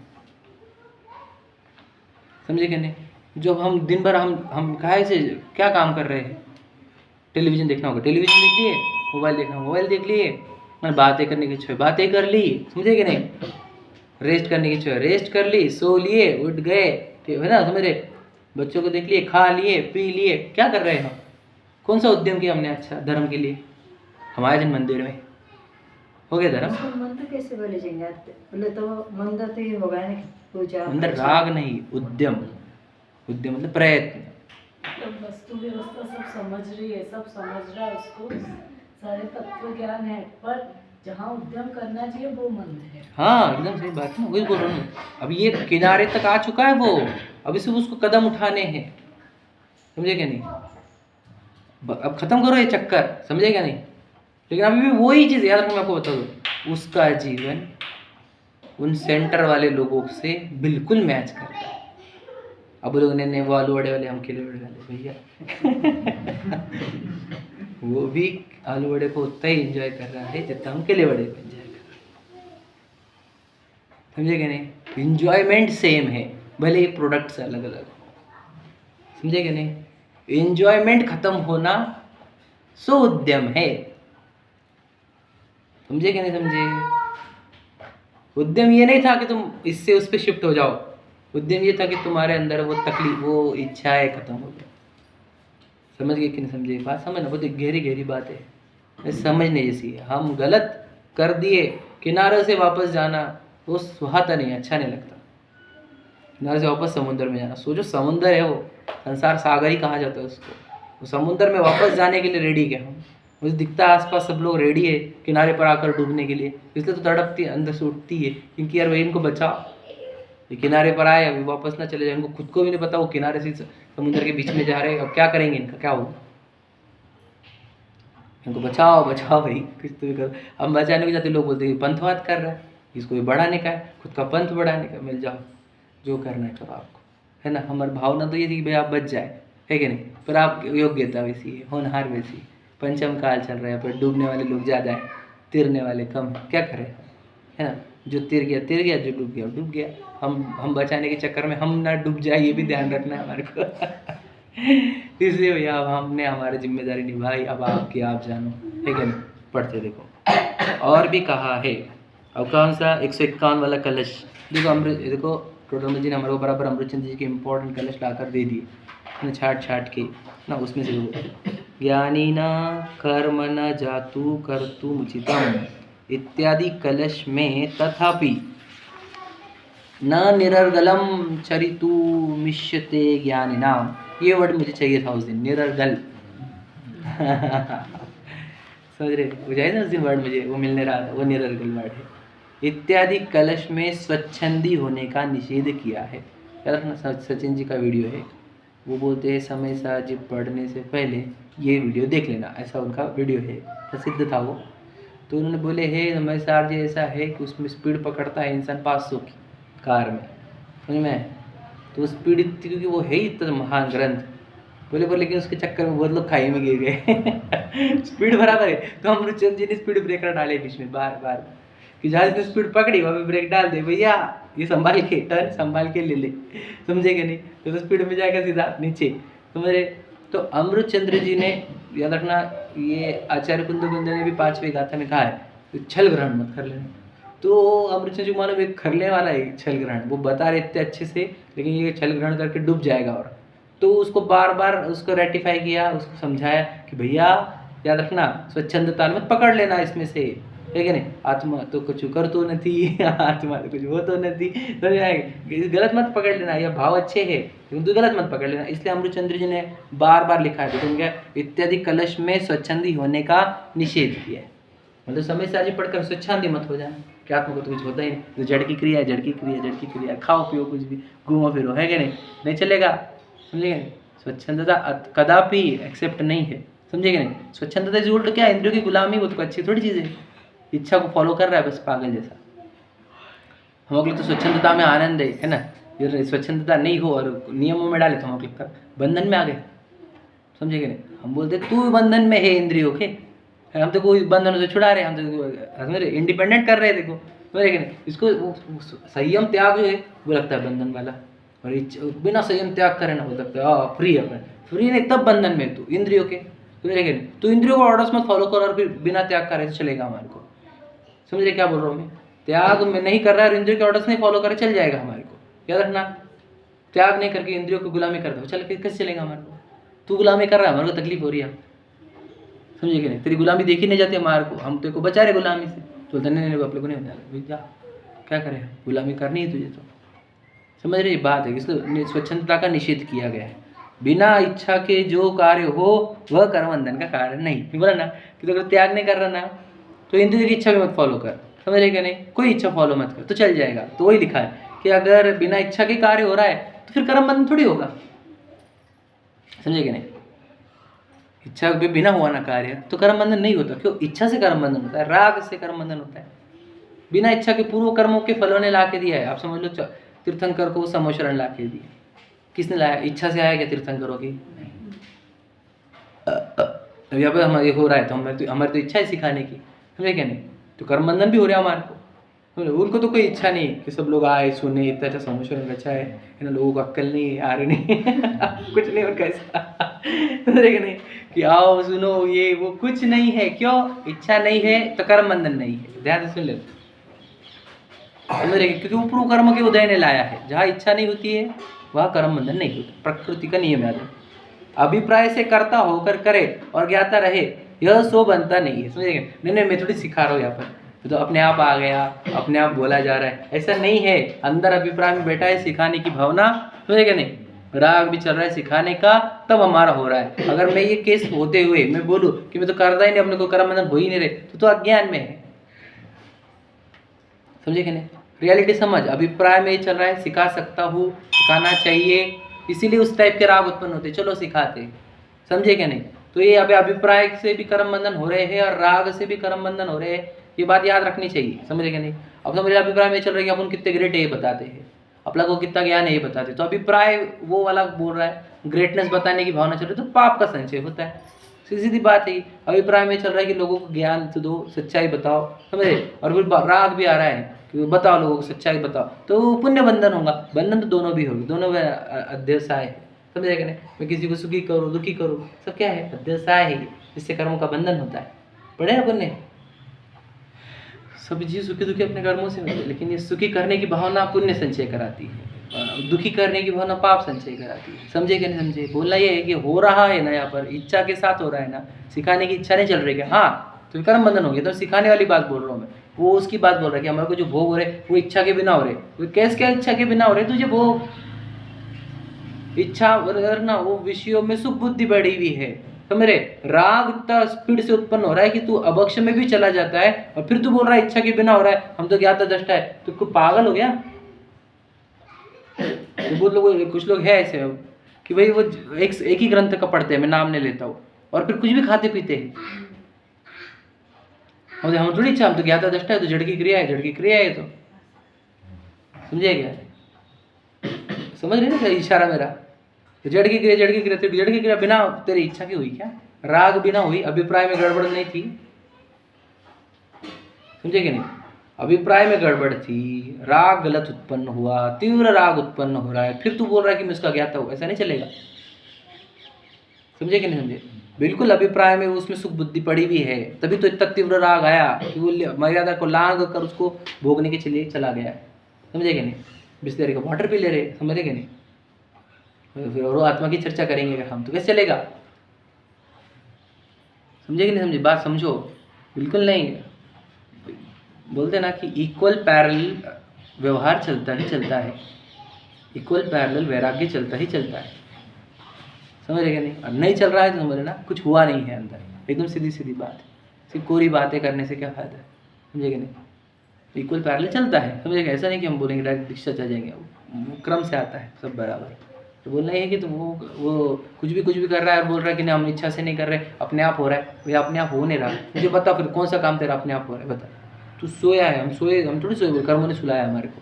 समझे कि नहीं। जो हम दिन भर हम काहे से क्या काम कर रहे हैं, टेलीविजन देखना होगा टेलीविजन देख लिए, मोबाइल देखना मोबाइल देख लिए, मैंने बातें करने की इच्छा बातें कर ली, समझे कि नहीं। रेस्ट करने की इच्छा रेस्ट कर ली, सो लिए, उठ गए, ठीक है ना, समझ रहे। बच्चों को देख लिए, खा लिए, पी लिए, क्या कर रहे हैं हम, कौन सा उद्यम किया हमने अच्छा धर्म के लिए। हमारे जन मंदिर में हो गया धर्म। मंत्र कैसे बोले जाएंगे, बोले तो मंत्र तो ये होगा ना पूजा। अंदर राग नहीं, उद्यम, उद्यम मतलब प्रयत्न, मतलब वस्तु व्यवस्था सब समझ रही है, सब समझ रहा है उसको, सारे तत्व ज्ञान है, पर जहाँ उद्यम करना चाहिए वो मंद है। हाँ एकदम सही बात है ना, वही बोल रहा हूँ। अब ये किनारे तक आ चुका है वो, अभी सिर्फ उसको कदम उठाने हैं, समझे क्या नहीं? अब खत्म करो ये चक्कर, समझे क्या नहीं? लेकिन अभी भी वही चीज़ याद रखना, मैं आपको बता दूँ, उसका जीवन उन सेंटर वाले लोगों से बिल्कुल मैच करता है। अब लोग ने वो आलू वड़े वाले, हम केले वड़े वाले, भैया वो भी आलू वड़े को उतना ही एंजॉय कर रहा है जितना हम केले वड़े को एंजॉय कर रहे हैं, समझे क्या नहीं? इंजॉयमेंट सेम है, भले ही प्रोडक्ट्स अलग अलग हो, समझे क्या नहीं? इंजॉयमेंट खत्म होना सो उद्यम है, समझे क्या नहीं समझे? उद्यम ये नहीं था कि तुम इससे उस पर शिफ्ट हो जाओ, उद्यम ये था कि तुम्हारे अंदर वो तकलीफ, वो इच्छाएं खत्म हो गई। समझ गए कि नहीं समझे? बात समझना, बहुत गहरी गहरी बात है, ये समझने जैसी है। हम गलत कर दिए, किनारे से वापस जाना वो सुहाता नहीं, अच्छा नहीं लगता। किनारे से वापस समुद्र में जाना, सोचो समुद्र है वो, संसार सागर ही कहा जाता है उसको, वो समुद्र में वापस जाने के लिए रेडी क्या हम? मुझे दिखता है आसपास सब लोग रेडी है किनारे पर आकर डूबने के लिए, इसलिए तो तड़पती है, अंदर से उठती है, क्योंकि यार वही इनको बचाओ, ये किनारे पर आए अभी वापस ना चले जाए, इनको खुद को भी नहीं पता वो किनारे से समुद्र के बीच में जा रहे हैं, अब क्या करेंगे, इनका क्या होगा? इनको बचाओ बचाओ भाई, कुछ तो भी करो। हम बचाने को जाते लोग बोलते हैं पंथवाद कर रहा है, इसको भी बढ़ाने का है, खुद का पंथ बढ़ाने का, मिल जाओ जो करना है करो आपको, है ना? हमारी भावना तो ये थी कि भाई आप बच जाए, है कि नहीं? पर आप योग्यता वैसी है, होनहार वैसी है, पंचम काल चल रहा है, पर डूबने वाले लोग ज़्यादा हैं, तिरने वाले कम हैं, क्या करें, है ना? जो तिर गया, जो डूब गया। हम बचाने के चक्कर में हम ना डूब जाए, ये भी ध्यान रखना है हमारे को इसलिए भैया अब हमने हमारी जिम्मेदारी निभाई, अब आपकी आप जानो, है कि नहीं? पढ़ते देखो और भी कहा है। अब कौन सा 151 वाला कलश देखो, देखो टोटल जी ने हमारे को बराबर अमृतचंद जी के इम्पोर्टेंट कलश लाकर दे दिए, छाट के ना, उसमें से ज्ञानी न कर्म न जातु कर्तुमुचितम इत्यादि कलश में तथापि न निरर्गलम चरितु मिष्यते ज्ञानिनाम, ये वर्ड मुझे चाहिए था उस दिन, निरर्गल समझ रहे, बुझाए ना उस दिन वर्ड मुझे, वो मिलने रहा था, वो निरर्गल वर्ड है। इत्यादि कलश में स्वच्छंदी होने का निषेध किया है। सचिन जी का वीडियो है, वो बोलते हैं समय साजिब पढ़ने से पहले ये वीडियो देख लेना, ऐसा उनका वीडियो है, प्रसिद्ध था वो। तो उन्होंने बोले है समय सार जी ऐसा है कि उसमें स्पीड पकड़ता है इंसान 500 की कार में, समझ में? तो स्पीड इतनी, क्योंकि वो है ही इतना महान ग्रंथ, बोले लेकिन उसके चक्कर में बहुत लोग खाई में गिर गए स्पीड बराबर है, तो अमृतचंद जी ने स्पीड ब्रेकर डाले बीच में बार बार, कि जहाँ इसने स्पीड पकड़ी वहाँ पे ब्रेक डाल दे, भैया ये संभाल के टर्न संभाल के ले ले, समझे कि नहीं? तो स्पीड में जाएगा सीधा नीचे, समझ रहे? तो अमृतचंद्र जी ने याद रखना, ये आचार्य कुंद ने भी 5वीं गाथा में कहा है तो छल ग्रहण मत कर लेना। तो अमृतचंद्र जी मानो एक करने वाला है छल ग्रहण, वो बता रहे इतने अच्छे से, लेकिन ये छल ग्रहण करके डूब जाएगा। और तो उसको बार बार उसको रेटिफाई किया, उसको समझाया कि भैया याद रखना स्वच्छंदता मत पकड़ लेना इसमें से, है कि नहीं? आत्मा तो कुछ कर तो नहीं आत्मा तो कुछ वो तो नहीं, तो गलत मत पकड़ लेना, यह भाव अच्छे है लेकिन तू गलत मत पकड़ लेना। इसलिए अमृतचंद्र जी ने बार बार लिखा है, देखो क्या, इत्यादि कलश में स्वच्छंदी होने का निषेध किया है, मतलब समय से आज पढ़कर स्वच्छंदी मत हो जाना, क्या आत्मा को तो कुछ होता ही नहीं, तो जड़ की क्रिया जड़ की क्रिया जड़ की क्रिया, खाओ पियो कुछ भी घूमो फिरो, है कि नहीं? नहीं चलेगा, समझेंगे? स्वच्छंदता कदापि एक्सेप्ट नहीं है, समझेंगे नहीं? स्वच्छंदता इज उल्ट क्या, इंद्रियों की गुलामी, वो तो अच्छी थोड़ी चीज़ है, इच्छा को फॉलो कर रहा है बस पागल जैसा। हम लोग तो स्वच्छंदता में आनंद है ना? ये स्वच्छंदता नहीं हो और नियमों में डाले तो हम लोग बंधन में आ गए, समझेंगे नहीं? हम बोलते तू बंधन में है इंद्रियों के, हम तो कोई बंधनों से छुड़ा रहे हैं, हम तो इंडिपेंडेंट कर रहे हैं, देखो समझेंगे नहीं? इसको संयम त्याग जो है वो लगता है बंधन वाला, और बिना संयम त्याग करे ना हो सकता है फ्री है, फ्री नहीं तब बंधन में तू इंद्रियों के, समझेंगे नहीं? तो इंद्रियों को ऑर्डर्स मत फॉलो कर और फिर बिना त्याग करे चलेगा हमारे को, समझ रहे क्या बोल रहा हूँ मैं? त्याग में नहीं कर रहा है और इंद्रियों के ऑर्डर्स नहीं फॉलो करे चल जाएगा हमारे को, याद रखना। त्याग नहीं करके इंद्रियों को गुलामी कर दो, चल कैसे चलेगा हमारे को? तू गुलामी कर रहा है, हमारे को तकलीफ हो रही है, समझे कि नहीं? तेरी गुलामी देखी नहीं जाती हमारे को, हम तेरे को बचा रहे गुलामी से, तो नहीं आप लोग को नहीं होता, क्या करें, गुलामी करनी है तुझे तो, समझ रही बात है। इसलिए स्वच्छंदता का निषेध किया गया है। बिना इच्छा के जो कार्य हो वह कर्म बंधन का कारण नहीं। बोला ना कि तो अगर त्याग नहीं कर रहा ना तो इंद्रिय की इच्छा भी मत फॉलो कर, समझ रहे क्या नहीं, कोई इच्छा फॉलो मत कर तो चल जाएगा। तो वही लिखा है कि अगर बिना इच्छा के कार्य हो रहा है तो फिर कर्म बंधन थोड़ी होगा, समझे क्या नहीं। इच्छा के बिना हुआ ना कार्य तो कर्म बंधन नहीं होता। क्यों? इच्छा से कर्म बंधन होता है, राग से कर्म बंधन होता है। बिना इच्छा के पूर्व कर्मों के फलों ने ला के दिया है। आप समझ लो तीर्थंकर को समोशरण ला के दिया, किसने लाया? इच्छा से आया क्या तीर्थंकरों की? अब यहाँ पे हमारे हो रहा है तो हमारी तो इच्छा है सिखाने की, समझे क्या नहीं, तो कर्म बंधन भी हो रहा है हमारे को। उनको तो कोई इच्छा नहीं कि सब लोग आए सुने, इतना अच्छा समोशरण अच्छा है ना, लोगों को अक्कल नहीं आ रही नहीं कुछ नहीं उनका ऐसा समझे क्या नहीं कि आओ सुनो ये वो, कुछ नहीं है। क्यों? इच्छा नहीं है तो कर्म बंधन नहीं है। ध्यान से सुन ले, समझ रहे? क्योंकि वो पूर्व कर्म के उदय ने लाया है। जहाँ इच्छा नहीं होती है वहाँ कर्म बंधन नहीं होता, प्रकृति का नियम है। अभिप्राय से कर्ता होकर करे और ज्ञाता रहे, यह सो बनता नहीं है, समझेंगे? नहीं मैं थोड़ी सिखा रहा हूँ यहाँ पर, तो अपने आप आ गया, अपने आप बोला जा रहा है, ऐसा नहीं है। अंदर अभिप्राय में बैठा है सिखाने की भावना, समझेगा नहीं, राग भी चल रहा है सिखाने का, तब हमारा हो रहा है। अगर मैं ये केस होते हुए मैं बोलूँ कि मैं तो करता ही नहीं, अपने को कर्म बंधन हो ही नहीं रहे, तो अज्ञान में है, समझे कि नहीं। रियलिटी समझ, अभिप्राय में चल रहा है, सिखा सकता हूँ, सिखाना चाहिए, इसीलिए उस टाइप के राग उत्पन्न होते, चलो सिखाते, समझे क्या नहीं। तो ये अभी अभिप्राय से भी कर्म बंधन हो रहे हैं और राग से भी कर्म बंधन हो रहे हैं, ये बात याद रखनी चाहिए, समझे क्या नहीं। अब तो मेरे अभिप्राय में चल रहा है कि अपन कितने ग्रेट है ये बताते हैं, अपना को कितना ज्ञान है ये बताते, तो अभिप्राय वो वाला बोल रहा है, ग्रेटनेस बताने की भावना चल रही है, तो पाप का संचय होता है, सीधी बात है। अभिप्राय में चल रहा है कि लोगों को ज्ञान तो दो, सच्चाई बताओ, समझे, और फिर राग भी आ रहा है कि बताओ लोगों को सच्चाई बताओ, तो पुण्य बंधन होगा। बंधन तो दोनों भी होगी, दोनों में अध्यवसाय है, समझे क्या नहीं। मैं किसी को सुखी करूँ दुखी करूँ, सब क्या है? अध्यवसाय है, जिससे कर्मों का बंधन होता है। पढ़े ना पुण्य, सभी चीज सुखी दुखी अपने कर्मों से होती है, लेकिन ये सुखी करने की भावना पुण्य संचय कराती है, दुखी करने की भावना पाप संचय कराती है, समझे क्या नहीं समझे। बोलना ये है कि हो रहा है ना, यहाँ पर इच्छा के साथ हो रहा है ना, सिखाने की इच्छा नहीं चल रही क्या? हाँ, तो कर्म बंधन हो गया। तो सिखाने वाली बात बोल रहा हूँ मैं, वो उसकी बात बोल रहा है कि हमारे को जो भोग हो रहे वो इच्छा के बिना हो रहे। वो कैसे क्या इच्छा के बिना हो रहे? तुझे भोग इच्छा ना, वो विषयों में सुख बुद्धि बढ़ी हुई है, तो मेरे राग इतना स्पीड से उत्पन्न हो रहा है कि तू अभक्ष में भी चला जाता है, और फिर तू बोल रहा है इच्छा के बिना हो रहा है, हम तो ज्ञाता दृष्टा है, तो कोई पागल हो गया। तो कुछ लोग है ऐसे कि भाई वो एक ही ग्रंथ का पढ़ते हैं, मैं नाम नहीं लेता हूँ, और फिर कुछ भी खाते पीते हैं। हम थोड़ी इच्छा, हम तो ज्ञाता दृष्टा है, तो जड़ की क्रिया है, जड़ की क्रिया है, तो समझे क्या? समझ रहे ना क्या इशारा मेरा? तो जड़ की क्रिया, जड़ की क्रिया, तो जड़ की क्रिया बिना तेरी इच्छा की हुई क्या? राग बिना हुई, अभिप्राय में गड़बड़ नहीं थी, समझे कि नहीं। अभिप्राय में गड़बड़ थी, राग गलत उत्पन्न हुआ, तीव्र राग उत्पन्न हो रहा है, फिर तू बोल रहा है कि मैं उसका ज्ञाता हूँ, ऐसा नहीं चलेगा, समझे कि नहीं समझे। बिल्कुल अभिप्राय में उसमें सुख बुद्धि पड़ी हुई है, तभी तो इतना तीव्र राग आया कि वो मर्यादा को लांघ कर उसको भोगने के लिए चला गया, समझे कि नहीं। बिस्लेरी का वाटर पी ले रहे, समझे कि नहीं। फिर और आत्मा की चर्चा करेंगे अगर हम, तो कैसे चलेगा, समझे कि नहीं समझे। बात समझो, बिल्कुल नहीं। बोलते ना कि इक्वल पैरेलल व्यवहार चलता ही चलता है, इक्वल पैरेलल वैराग्य चलता ही चलता है, समझ रहे क्या नहीं। और नहीं चल रहा है तो समझ ना कुछ हुआ नहीं है अंदर, एकदम सीधी सीधी बात। सिर्फ कोरी बातें करने से क्या फायदा है, समझे क्या नहीं। इक्वल पैरेलल चलता है, समझेगा। ऐसा नहीं कि हम बोलेंगे डायरेक्ट दीक्षा चल जाएंगे, वो क्रम से आता है सब बराबर। तो बोलना ही है कि तो वो कुछ भी कर रहा है और बोल रहा है कि नहीं हम इच्छा से नहीं कर रहे, अपने आप हो रहा है। भैया अपने आप हो नहीं रहा, मुझे बता फिर कौन सा काम तेरा अपने आप हो रहा है, बता। तू सोया है, हम सोए, हम थोड़ी सोए, कर्मों ने सुलाया हमारे को।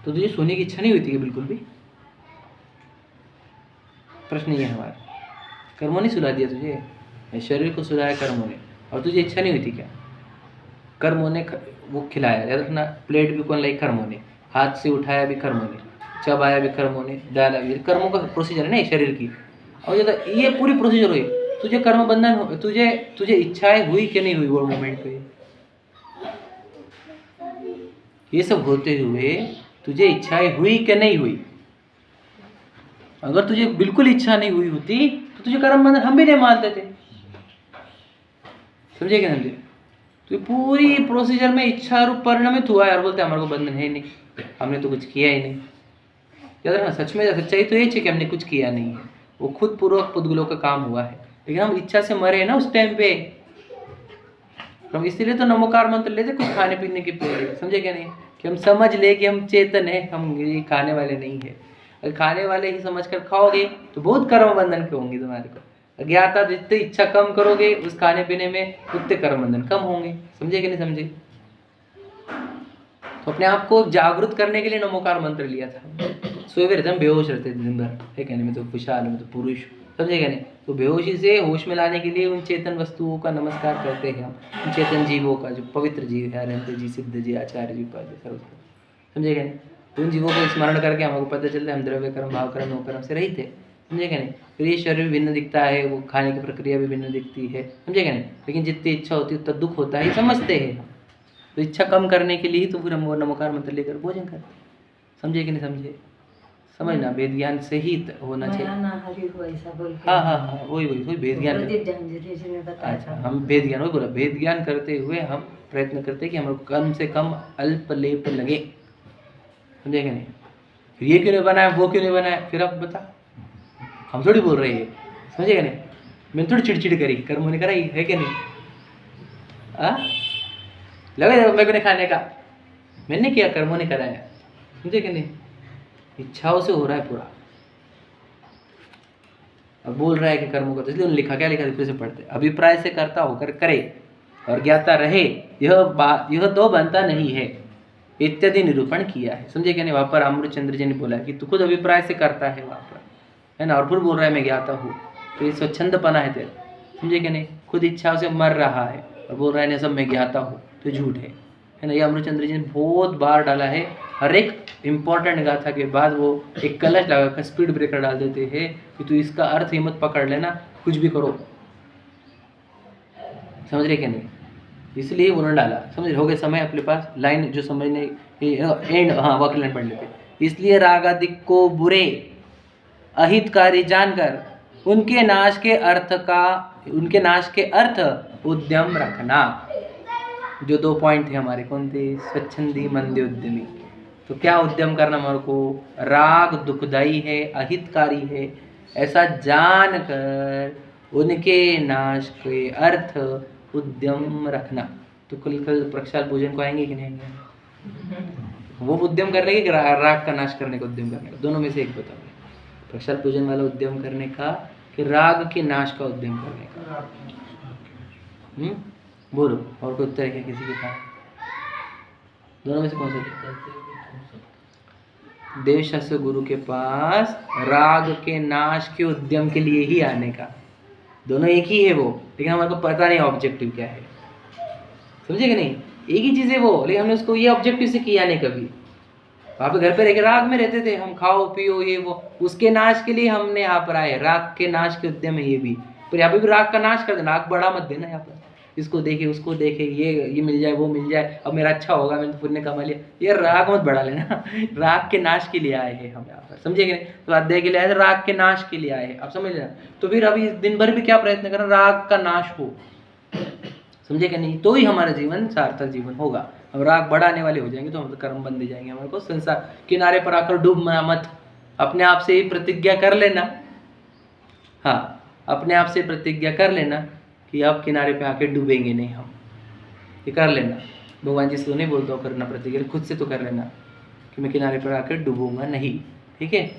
तो तुझे सोने की इच्छा नहीं हुई थी बिल्कुल भी? प्रश्न ये है हमारा, कर्मों ने सुला दिया तुझे, शरीर को सुलाया कर्मों ने, और तुझे इच्छा नहीं हुई थी क्या? कर्मों ने वो खिलाया, याद रखना। प्लेट भी कौन लाई? कर्मों ने। हाथ से उठाया भी कर्मों ने, चबाया भी कर्मों ने, डाला भी, कर्मों का प्रोसीजर है ना शरीर की। और ये पूरी प्रोसीजर हुई, तुझे कर्म बंधन, तुझे इच्छाएं हुई कि नहीं हुई वो मोमेंट पे? ये सब होते हुए तुझे इच्छाएं हुई कि नहीं हुई? अगर तुझे बिल्कुल इच्छा नहीं हुई होती तो तुझे कर्म बंधन हम भी नहीं मानते थे, समझे क्या समझे। तो पूरी प्रोसीजर में इच्छा रूप परिणमित हुआ है, और बोलते हमारे को बंधन है नहीं, हमने तो कुछ किया ही नहीं। याद रखना, सच में सच्चाई तो ये है कि हमने कुछ किया नहीं है, वो खुद पूर्वक पुद्गलों का काम हुआ है, लेकिन हम इच्छा से मरे ना उस टाइम पे। हम इसीलिए तो नमोकार मंत्र लेते कुछ खाने पीने के पहले, समझे क्या नहीं, कि हम समझ ले कि हम चेतन है, हम ये खाने वाले नहीं है। अगर खाने वाले ही समझ कर खाओगे तो बहुत कर्म बंधन के होंगे तुम्हारे को। अज्ञाता जितनी इच्छा कम करोगे उस खाने पीने में, उतने कर्म बंधन कम होंगे, समझे कि नहीं समझे। तो अपने आप को जागृत करने के लिए नमोकार मंत्र लिया था। सोए हुए रहते हम बेहोश रहते दिन भर, है कहने में तो खुशहाल में तो पुरुष, समझे क्या नहीं। तो बेहोशी से होश में लाने के लिए उन चेतन वस्तुओं का नमस्कार करते हैं हम, उन चेतन जीवों का, जो पवित्र जीव है, अनंत जी, सिद्ध जी, आचार्य जी, उपाध्याय, सर्व, समझे क्या नहीं। उन जीवों को स्मरण करके हमको पता चलता है हम द्रव्य कर्म, भाव कर्म, नो कर्म से रहित है, समझे क्या नहीं। फिर ये शरीर भिन्न दिखता है, वो खाने की प्रक्रिया भी भिन्न दिखती है, समझे क्या नहीं। लेकिन जितनी इच्छा होती है उतना दुख होता है, समझते हैं। तो इच्छा कम करने के लिए ही तो फिर हम वो नमोकार मंत्र लेकर भोजन करते हैं, समझे कि नहीं समझे। समझना वेद ज्ञान से ही होना चाहिए। हाँ, वही वेद ज्ञान। अच्छा, हम वेद ज्ञान, वही बोला, वेद ज्ञान करते हुए हम प्रयत्न करते हैं कि हमारे कम से कम अल्प लेप लगे, समझे कि नहीं। फिर ये क्यों नहीं बनाया, वो क्यों नहीं बनाया, फिर आप बता, हम थोड़ी बोल रहे हैं, समझे कि नहीं। मैंने थोड़ी चिड़चिड़ करी, कर्मों ने कराई है कि नहीं। लगे मेरे को खाने का, मैंने किया, कर्मों ने कराया, समझे कि नहीं। इच्छाओं से हो रहा है पूरा। अब बोल रहा है कि कर्मों का, तो इसलिए लिखा, क्या लिखा फिर से पढ़ते, अभिप्राय से करता होकर करे और ज्ञाता रहे, यह तो बनता नहीं है, इत्यादि निरूपण किया है, समझे क्या नहीं। वहाँ पर अमृतचंद्र जी ने बोला कि तू खुद अभिप्राय से करता है वहाँ पर, है ना, और फिर बोल रहा है मैं ज्ञाता हूँ, तो ये स्वच्छंदपना है तेरा, समझे क्या नहीं। खुद इच्छाओं से मर रहा है और बोल रहा है नहीं सब मैं ज्ञाता हूँ, तो झूठ है ना। ये अमृतचंद्र जी ने बहुत बार डाला है, हर एक इंपॉर्टेंट गाथा के बाद वो एक कलश लगाकर स्पीड ब्रेकर डाल देते हैं कि तू इसका अर्थ हिम्मत पकड़ लेना, कुछ भी करो, समझ रहे क्या नहीं। इसलिए उन्होंने डाला, समझ रहे। हो गए समय अपने पास, लाइन जो समझने एंड, हाँ वाक्य लाइन पढ़ लेते। इसलिए रागादिक को बुरे अहितकारी जानकर उनके नाश के अर्थ उद्यम रखना। जो 2 पॉइंट थे हमारे, कौन थे, स्वच्छंदी, मंदे, उद्यमी। तो क्या उद्यम करना हमारे को, राग दुखदाई है, अहितकारी है, ऐसा जानकर उनके नाश के अर्थ उद्यम रखना। तो कल प्रक्षाल पूजन को आएंगे कि नहीं आएंगे। वो उद्यम करने के राग का नाश करने का उद्यम करने का, दोनों में से एक बताओ। प्रक्षाल पूजन वाला उद्यम करने का कि राग के नाश का उद्यम करने का। बोलो, और कोई उत्तर है किसी के पास, दोनों में से कौन सा। देवशास्त्र गुरु के पास राग के नाश के उद्यम के लिए ही आने का, दोनों एक ही है वो, लेकिन हमारे को पता नहीं ऑब्जेक्टिव क्या है, समझे कि नहीं। एक ही चीज़ है वो, लेकिन हमने उसको ये ऑब्जेक्टिव से किया नहीं कभी। वहाँ पे घर पे रह के राग में रहते थे हम, खाओ पियो ये वो, उसके नाश के लिए हमने यहाँ पर आए, राग के नाश के उद्यम है ये भी। पर यहाँ पे भी राग का नाश कर देना, राग बढ़ा मत देना यहाँ पर, इसको देखे उसको देखे, ये मिल जाए वो मिल जाए, अब मेरा अच्छा होगा, मैंने तो पुण्य कमा लिया, ये राग मत बढ़ा लेना। राग के नाश के लिए आए हैं हम यहाँ पर, समझे कि नहीं। तो अध्याय के लिए आए, राग के नाश के लिए आए हैं, आप समझ लेना। तो फिर अभी दिन भर भी क्या प्रयत्न करना, राग का नाश हो, समझे कि नहीं, तो ही हमारा जीवन सार्थक जीवन होगा। हम राग बढ़ाने वाले हो जाएंगे तो हम तो कर्म बंद दे जाएंगे, हमारे को संसार किनारे पर आकर डूबना मत, अपने आप से ही प्रतिज्ञा कर लेना। हाँ, अपने आप से प्रतिज्ञा कर लेना कि अब किनारे पे आके डूबेंगे नहीं हम, ये कर लेना। भगवान जी से तो नहीं बोलता हूँ करना प्रतिज्ञा, खुद से तो कर लेना कि मैं किनारे पर आकर डूबूंगा नहीं, ठीक है।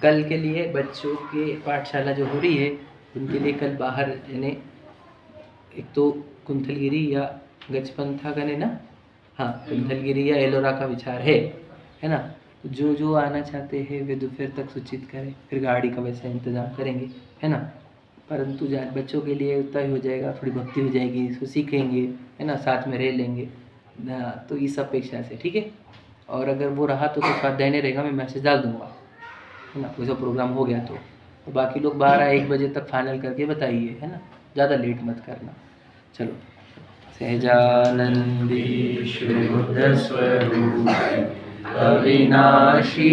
कल के लिए बच्चों के पाठशाला जो हो रही है उनके लिए कल बाहर यानी एक तो कुंथलगिरी या गजपंथा का ना, हाँ कुंथलगिरी या एलोरा का विचार है ना। जो जो आना चाहते हैं वे दोपहर तक सूचित करें, फिर गाड़ी का वैसा इंतज़ाम करेंगे, है ना। परंतु बच्चों के लिए उतना ही हो जाएगा, थोड़ी भक्ति हो जाएगी, इसको सीखेंगे, है ना, साथ में रह लेंगे, तो इस अपेक्षा से, ठीक है। और अगर वो रहा तो स्वाध्याय नहीं रहेगा, मैं मैसेज डाल दूँगा, है ना, वैसा प्रोग्राम हो गया तो बाकी लोग 12-1 बजे तक फाइनल करके बताइए, है ना, ज़्यादा लेट मत करना। चलो, सहजानंदी शुद्ध स्वरूप अविनाशी।